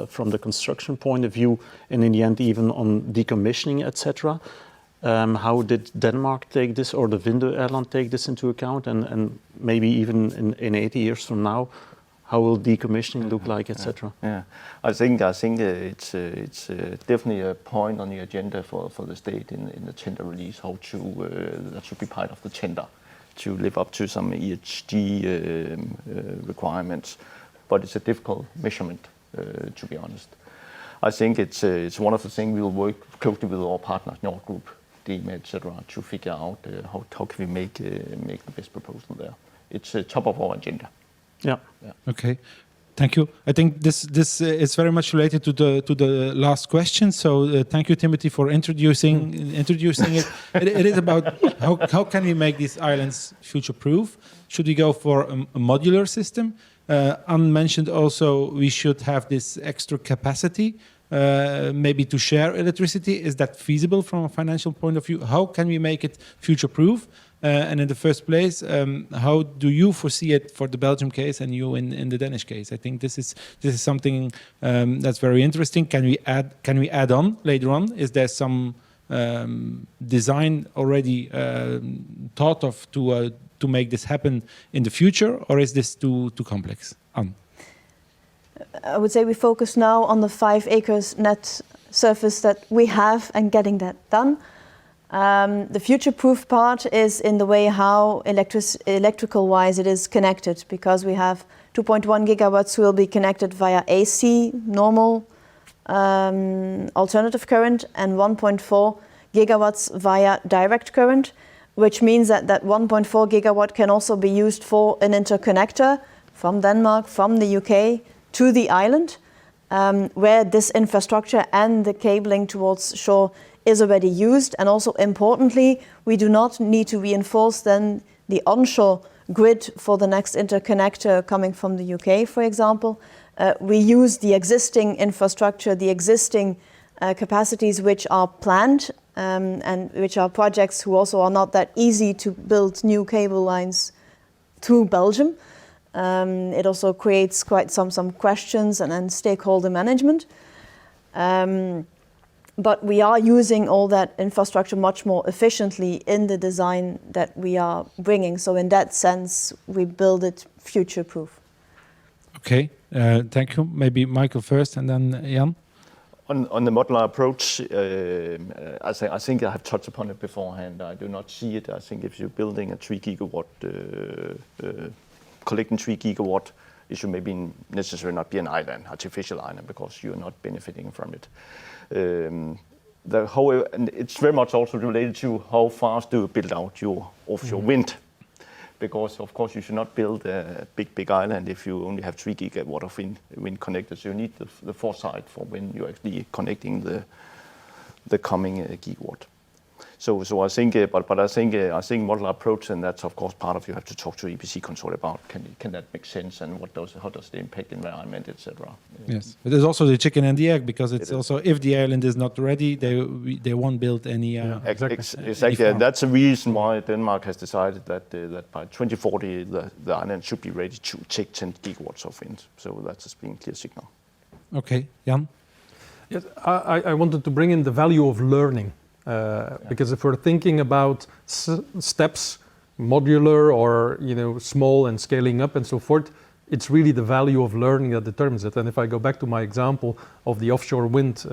Speaker 3: from the construction point of view, and in the end even on decommissioning, etc. How did Denmark take this, or the Vindenerland take this into account, and maybe even in 80 years from now, how will decommissioning look like, etc.?
Speaker 4: Yeah, I think it's definitely a point on the agenda for the state in the tender release, how to that should be part of the tender to live up to some ESG requirements, but it's a difficult measurement, to be honest. I think it's one of the things we will work closely with our partners, Nord Group, DEMA, etc., to figure out how can we make the best proposal there. It's top of our agenda.
Speaker 6: Yeah. Okay. Thank you. I think this is very much related to the last question. So thank you, Timothy, for introducing it. It is about how can we make these islands future-proof? Should we go for a modular system? Anne mentioned also we should have this extra capacity, maybe to share electricity. Is that feasible from a financial point of view? How can we make it future-proof? And in the first place, how do you foresee it for the Belgium case and you in the Danish case? I think this is something that's very interesting. Can we add on later on? Is there some design already thought of to make this happen in the future, or is this too complex? Anne?
Speaker 7: I would say we focus now on the 5 acres net surface that we have and getting that done. The future-proof part is in the way how electrical-wise it is connected, because we have 2.1 gigawatts will be connected via AC, normal alternative current, and 1.4 gigawatts via direct current, which means that 1.4 gigawatt can also be used for an interconnector from Denmark, from the UK to the island, where this infrastructure and the cabling towards shore is already used. And also importantly, we do not need to reinforce then the onshore grid for the next interconnector coming from the UK, for example. We use the existing infrastructure, the existing capacities which are planned and which are projects who also are not that easy to build new cable lines to Belgium. It also creates quite some questions and stakeholder management. But we are using all that infrastructure much more efficiently in the design that we are bringing. So in that sense, we build it future-proof.
Speaker 6: Okay, thank you. Maybe Michael first and then Jan.
Speaker 4: On the modular approach, I think I have touched upon it beforehand. I do not see it. I think if you're building a 3 gigawatt, collecting 3 gigawatt it should maybe necessarily not be an island, artificial island, because you're not benefiting from it. And it's very much also related to how fast do you build out your offshore wind. Because of course you should not build a big island if you only have 3 gigawatt of wind connected. So you need the foresight for when you're actually connecting the coming gigawatt. So I think, but I think modular approach, and that's of course part of you have to talk to EPC consort about can that make sense, and how does it impact the environment, etc.
Speaker 6: Yes, but there's also the chicken and the egg, because it's also if the island is not ready, they won't build any.
Speaker 4: Exactly, and that's the reason why Denmark has decided that by 2040 the island should be ready to take 10 gigawatts of wind. So that's a clear signal.
Speaker 6: Okay, Jan.
Speaker 2: Yes, I wanted to bring in the value of learning. Because if we're thinking about steps, modular or small and scaling up and so forth, it's really the value of learning that determines it. And if I go back to my example of the offshore wind,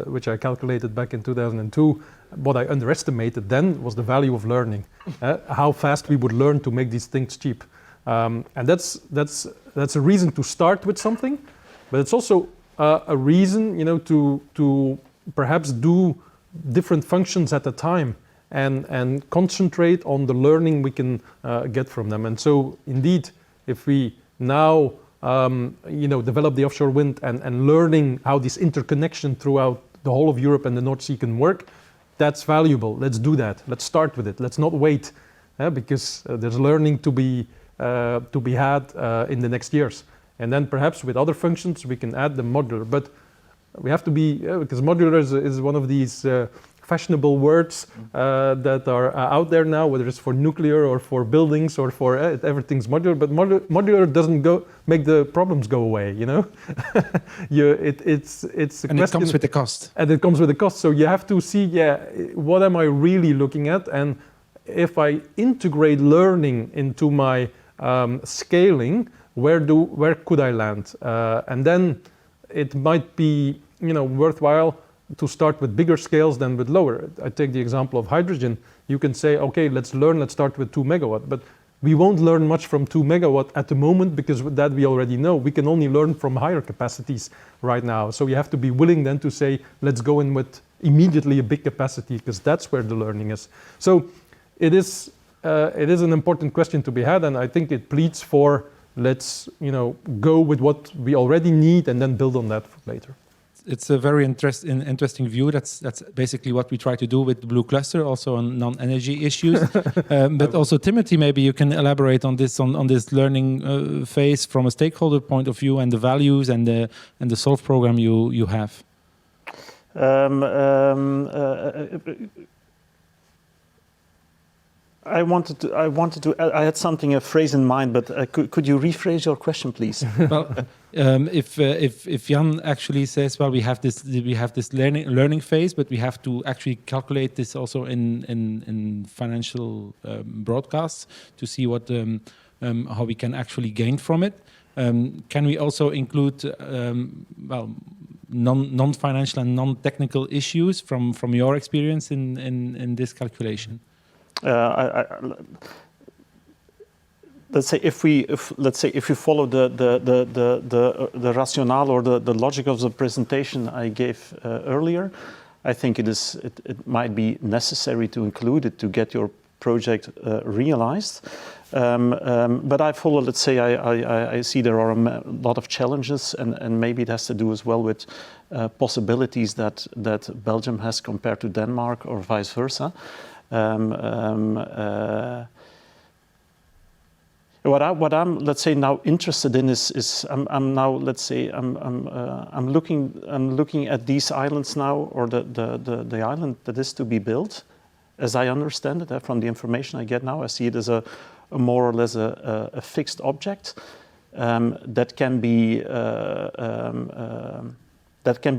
Speaker 2: which I calculated back in 2002, what I underestimated then was the value of learning, how fast we would learn to make these things cheap. And that's a reason to start with something, but it's also a reason to perhaps do different functions at a time and concentrate on the learning we can get from them. And so indeed, if we now develop the offshore wind and learning how this interconnection throughout the whole of Europe and the North Sea can work, that's valuable. Let's do that. Let's start with it. Let's not wait, because there's learning to be had in the next years. And then perhaps with other functions we can add the modular. But we have to be, because modular is one of these fashionable words that are out there now, whether it's for nuclear or for buildings or for everything's modular. But modular doesn't make the problems go away. It's a question.
Speaker 6: It comes with the cost.
Speaker 2: And it comes with the cost. So you have to see, what am I really looking at? And if I integrate learning into my scaling, where could I land? And then it might be worthwhile to start with bigger scales than with lower. I take the example of hydrogen. You can say, okay, let's start with 2 megawatt, but we won't learn much from 2 megawatt at the moment, because that we already know. We can only learn from higher capacities right now. So you have to be willing then to say, let's go in with immediately a big capacity, because that's where the learning is. So it is an important question to be had, and I think it pleads for let's go with what we already need and then build on that for later.
Speaker 6: It's a very interesting view. That's basically what we try to do with the Blue Cluster, also on non-energy issues. But also, Timothy, maybe you can elaborate on this learning phase from a stakeholder point of view, and the values and the SOLVE program you have.
Speaker 3: I had a phrase in mind, but could you rephrase your question, please?
Speaker 6: Well, if Jan actually says, well, we have this learning phase, but we have to actually calculate this also in financial broadcasts to see what how we can actually gain from it. Can we also include non-financial and non-technical issues from your experience in this calculation? Let's say if you follow the rationale or the logic of the presentation I gave earlier, I think it might be necessary to include it to get your project realized. But I follow. Let's say I see there are a lot of challenges, and maybe it has to do as well with possibilities that Belgium has compared to Denmark or vice versa. What I'm let's say now interested in is I'm now let's say I'm looking at these islands now, or the island that is to be built, as I understand it from the information I get now. I see it as a more or less a fixed object that can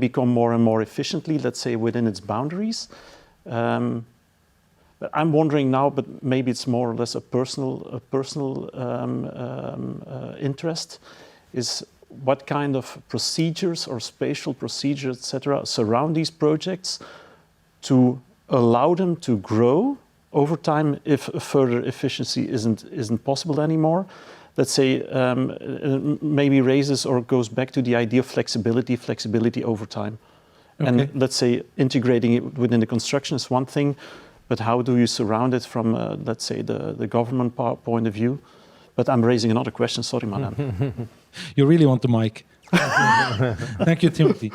Speaker 6: become more and more efficiently, let's say, within its boundaries. But I'm wondering now, but maybe it's more or less a personal interest, is what kind of procedures or spatial procedures, etc., surround these projects to allow them to grow over time if further efficiency isn't possible anymore.
Speaker 3: let's say, maybe raises or goes back to the idea of flexibility over time.
Speaker 6: Okay.
Speaker 3: And let's say integrating it within the construction is one thing, but how do you surround it from, let's say, the government point of view? But I'm raising another question, sorry, madam.
Speaker 6: You really want the mic. Thank you, Timothy.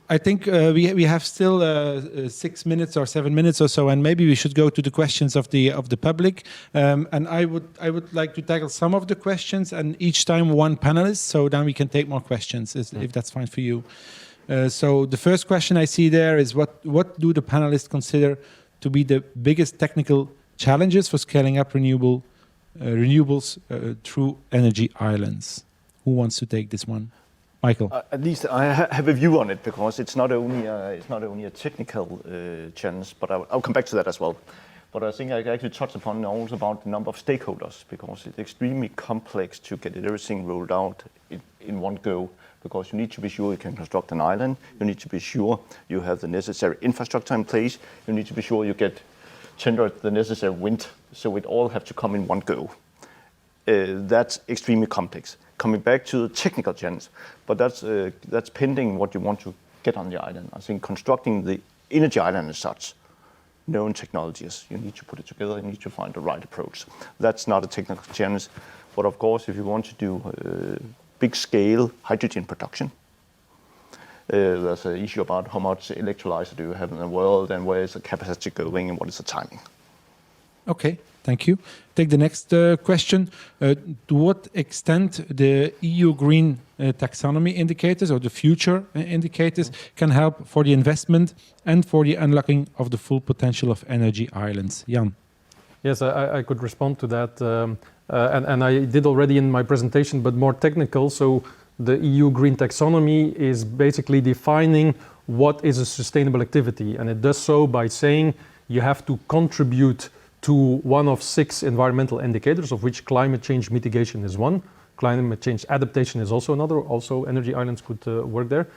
Speaker 6: I think we have still 6 minutes or 7 minutes or so, and maybe we should go to the questions of the public. And I would like to tackle some of the questions, and each time one panelist, so then we can take more questions, if that's fine for you. So the first question I see there is what do the panelists consider to be the biggest technical challenges for scaling up renewables through energy islands? Who wants to take this one? Michael.
Speaker 4: At least I have a view on it, because it's not only a technical challenge, but I'll come back to that as well. But I think I actually touched upon also about the number of stakeholders, because it's extremely complex to get everything rolled out in one go, because you need to be sure you can construct an island, you need to be sure you have the necessary infrastructure in place, you need to be sure you get tendered the necessary wind, so it all have to come in one go. That's extremely complex. Coming back to the technical challenge, but that's pending what you want to get on the island. I think constructing the energy island as such, known technologies, you need to put it together, you need to find the right approach. That's not a technical challenge, but of course, if you want to do big scale hydrogen production, there's an issue about how much electrolyzer do you have in the world, and where is the capacity going, and what is the timing.
Speaker 6: Okay, thank you. Take the next question. To what extent the EU green taxonomy indicators, or the future indicators, can help for the investment and for the unlocking of the full potential of energy islands? Jan.
Speaker 2: Yes, I could respond to that. And I did already in my presentation, but more technical. So the EU green taxonomy is basically defining what is a sustainable activity. And it does so by saying you have to contribute to one of 6 environmental indicators, of which climate change mitigation is one. Climate change adaptation is also another. Also, energy islands could work there.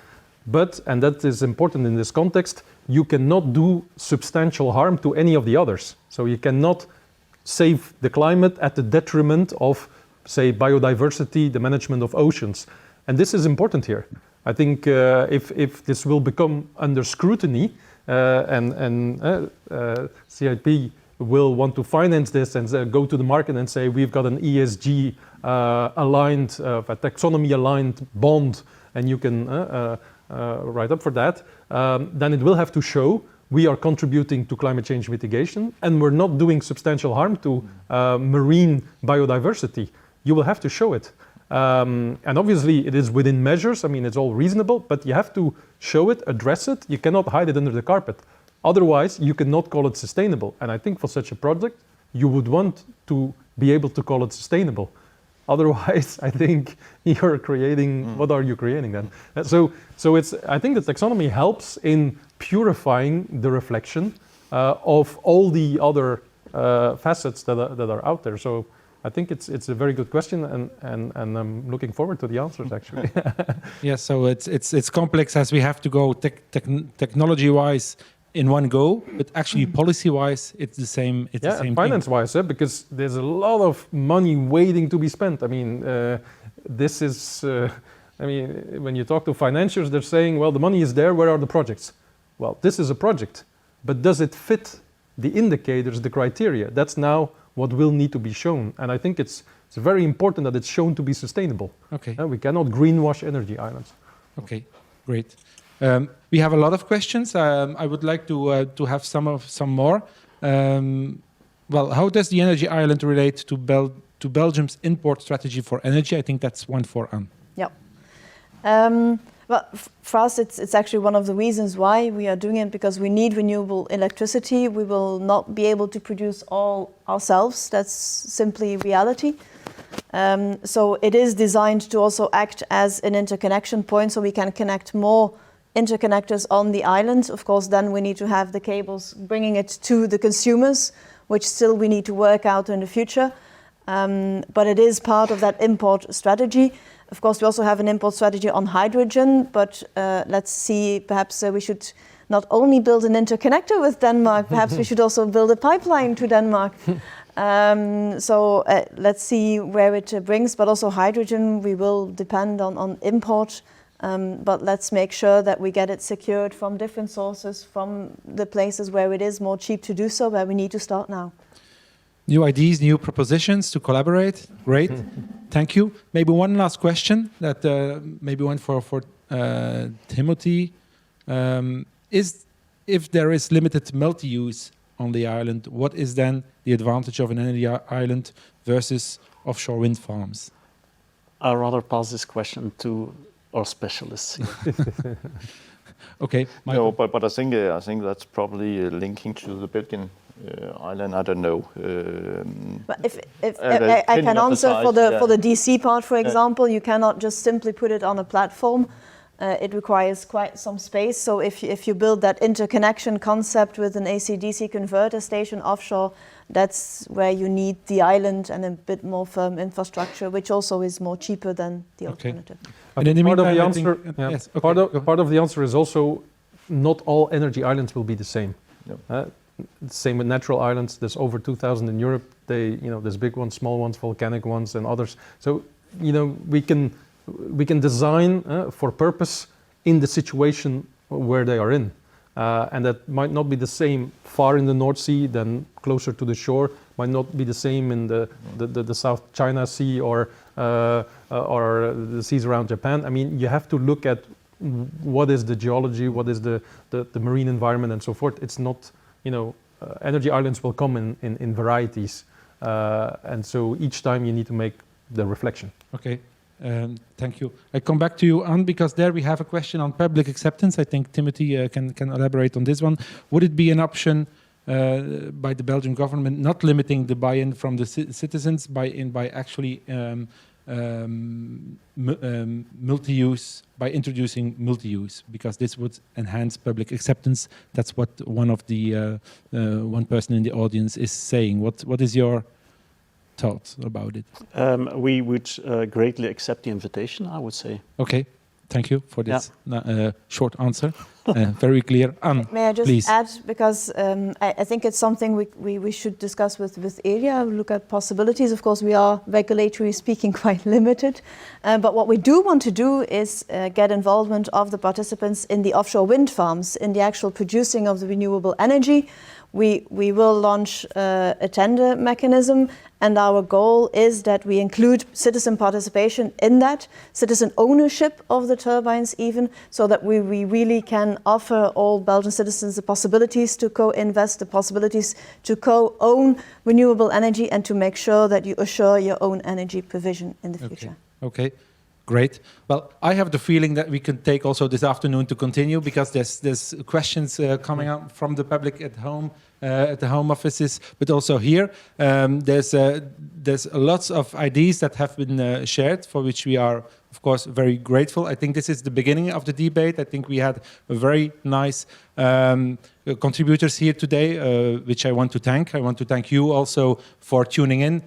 Speaker 2: But, and that is important in this context, you cannot do substantial harm to any of the others. So you cannot save the climate at the detriment of, say, biodiversity, the management of oceans. And this is important here. I think if this will become under scrutiny, and CIP will want to finance this and go to the market and say we've got an ESG aligned, a taxonomy aligned bond, and you can write up for that, then it will have to show we are contributing to climate change mitigation and we're not doing substantial harm to marine biodiversity. You will have to show it. And obviously it is within measures, I mean it's all reasonable, but you have to show it, address it, you cannot hide it under the carpet. Otherwise, you cannot call it sustainable. And I think for such a project, you would want to be able to call it sustainable. Otherwise, I think you're creating, what are you creating then? So it's, I think the taxonomy helps in purifying the reflection of all the other facets that are out there. So I think it's a very good question, and I'm looking forward to the answers actually.
Speaker 6: Yeah, so it's complex, as we have to go technology-wise in one go, but actually policy-wise, it's the same. It's the same
Speaker 2: finance-wise, because there's a lot of money waiting to be spent. I mean, this is. I mean, when you talk to financiers, they're saying, "Well, the money is there. Where are the projects?" Well, this is a project, but does it fit the indicators, the criteria? That's now what will need to be shown, and I think it's very important that it's shown to be sustainable.
Speaker 6: Okay.
Speaker 2: We cannot greenwash energy islands.
Speaker 6: Okay, great. We have a lot of questions. I would like to have some more. Well, how does the energy island relate to Belgium's import strategy for energy? I think that's one for Anne.
Speaker 7: Yeah. Well, for us, it's actually one of the reasons why we are doing it, because we need renewable electricity. We will not be able to produce all ourselves. That's simply reality. So it is designed to also act as an interconnection point, so we can connect more interconnectors on the island. Of course, then we need to have the cables bringing it to the consumers, which still we need to work out in the future. But it is part of that import strategy. Of course, we also have an import strategy on hydrogen, but let's see, perhaps we should not only build an interconnector with Denmark, perhaps we should also build a pipeline to Denmark. So let's see where it brings, but also hydrogen, we will depend on import, but let's make sure that we get it secured from different sources, from the places where it is more cheap to do so, where we need to start now.
Speaker 6: New ideas, new propositions to collaborate. Great. Thank you. Maybe one last question that maybe one for Timothy. If there is limited multi-use on the island, what is then the advantage of an energy island versus offshore wind farms?
Speaker 3: I'd rather pass this question to our specialists here.
Speaker 6: Okay, Michael.
Speaker 4: No, but I think that's probably linking to the Belgian island. I don't know.
Speaker 7: But if I can answer for the DC part, for example, you cannot just simply put it on a platform. It requires quite some space. So if you build that interconnection concept with an AC/DC converter station offshore, that's where you need the island and a bit more firm infrastructure, which also is more cheaper than the alternative.
Speaker 2: Part of the answer is also not all energy islands will be the same.
Speaker 4: No.
Speaker 2: Same with natural islands. There's over 2,000 in Europe. There's big ones, small ones, volcanic ones, and others. So we can design for purpose in the situation where they are in. And that might not be the same far in the North Sea than closer to the shore, might not be the same in the South China Sea or the seas around Japan. I mean, you have to look at what is the geology, what is the marine environment and so forth. It's not, energy islands will come in varieties. And so each time you need to make the reflection.
Speaker 6: Okay. Thank you. I come back to you, Anne, because there we have a question on public acceptance. I think Timothy can elaborate on this one. Would it be an option by the Belgian government not limiting the buy-in from the citizens by actually multi-use, by introducing multi-use, because this would enhance public acceptance? That's what one of the one person in the audience is saying. What is your thoughts about it?
Speaker 3: We would greatly accept the invitation, I would say.
Speaker 6: Okay, thank you for this short answer. Very clear. Anne,
Speaker 7: may I just
Speaker 6: please
Speaker 7: add, because I think it's something we should discuss with area, look at possibilities. Of course, we are regulatory speaking quite limited, but what we do want to do is get involvement of the participants in the offshore wind farms, in the actual producing of the renewable energy. We will launch a tender mechanism, and our goal is that we include citizen participation in that, citizen ownership of the turbines even, so that we really can offer all Belgian citizens the possibilities to co-invest, the possibilities to co-own renewable energy, and to make sure that you assure your own energy provision in the future.
Speaker 6: Okay. Great. Well, I have the feeling that we can take also this afternoon to continue, because there's questions coming up from the public at home, at the home offices, but also here. There's lots of ideas that have been shared, for which we are, of course, very grateful. I think this is the beginning of the debate. I think we had a very nice contributors here today, which I want to thank. I want to thank you also for tuning in,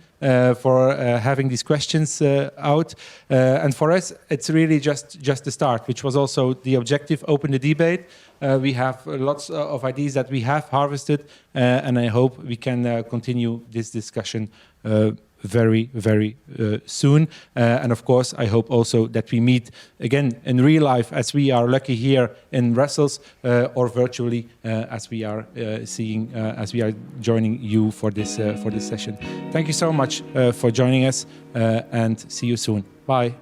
Speaker 6: for having these questions out. And for us, it's really just the start, which was also the objective, open the debate. We have lots of ideas that we have harvested, and I hope we can continue this discussion very, very soon. And of course, I hope also that we meet again in real life, as we are lucky here in Brussels, or virtually, as we are as we are joining you for this session. Thank you so much for joining us, and see you soon. Bye.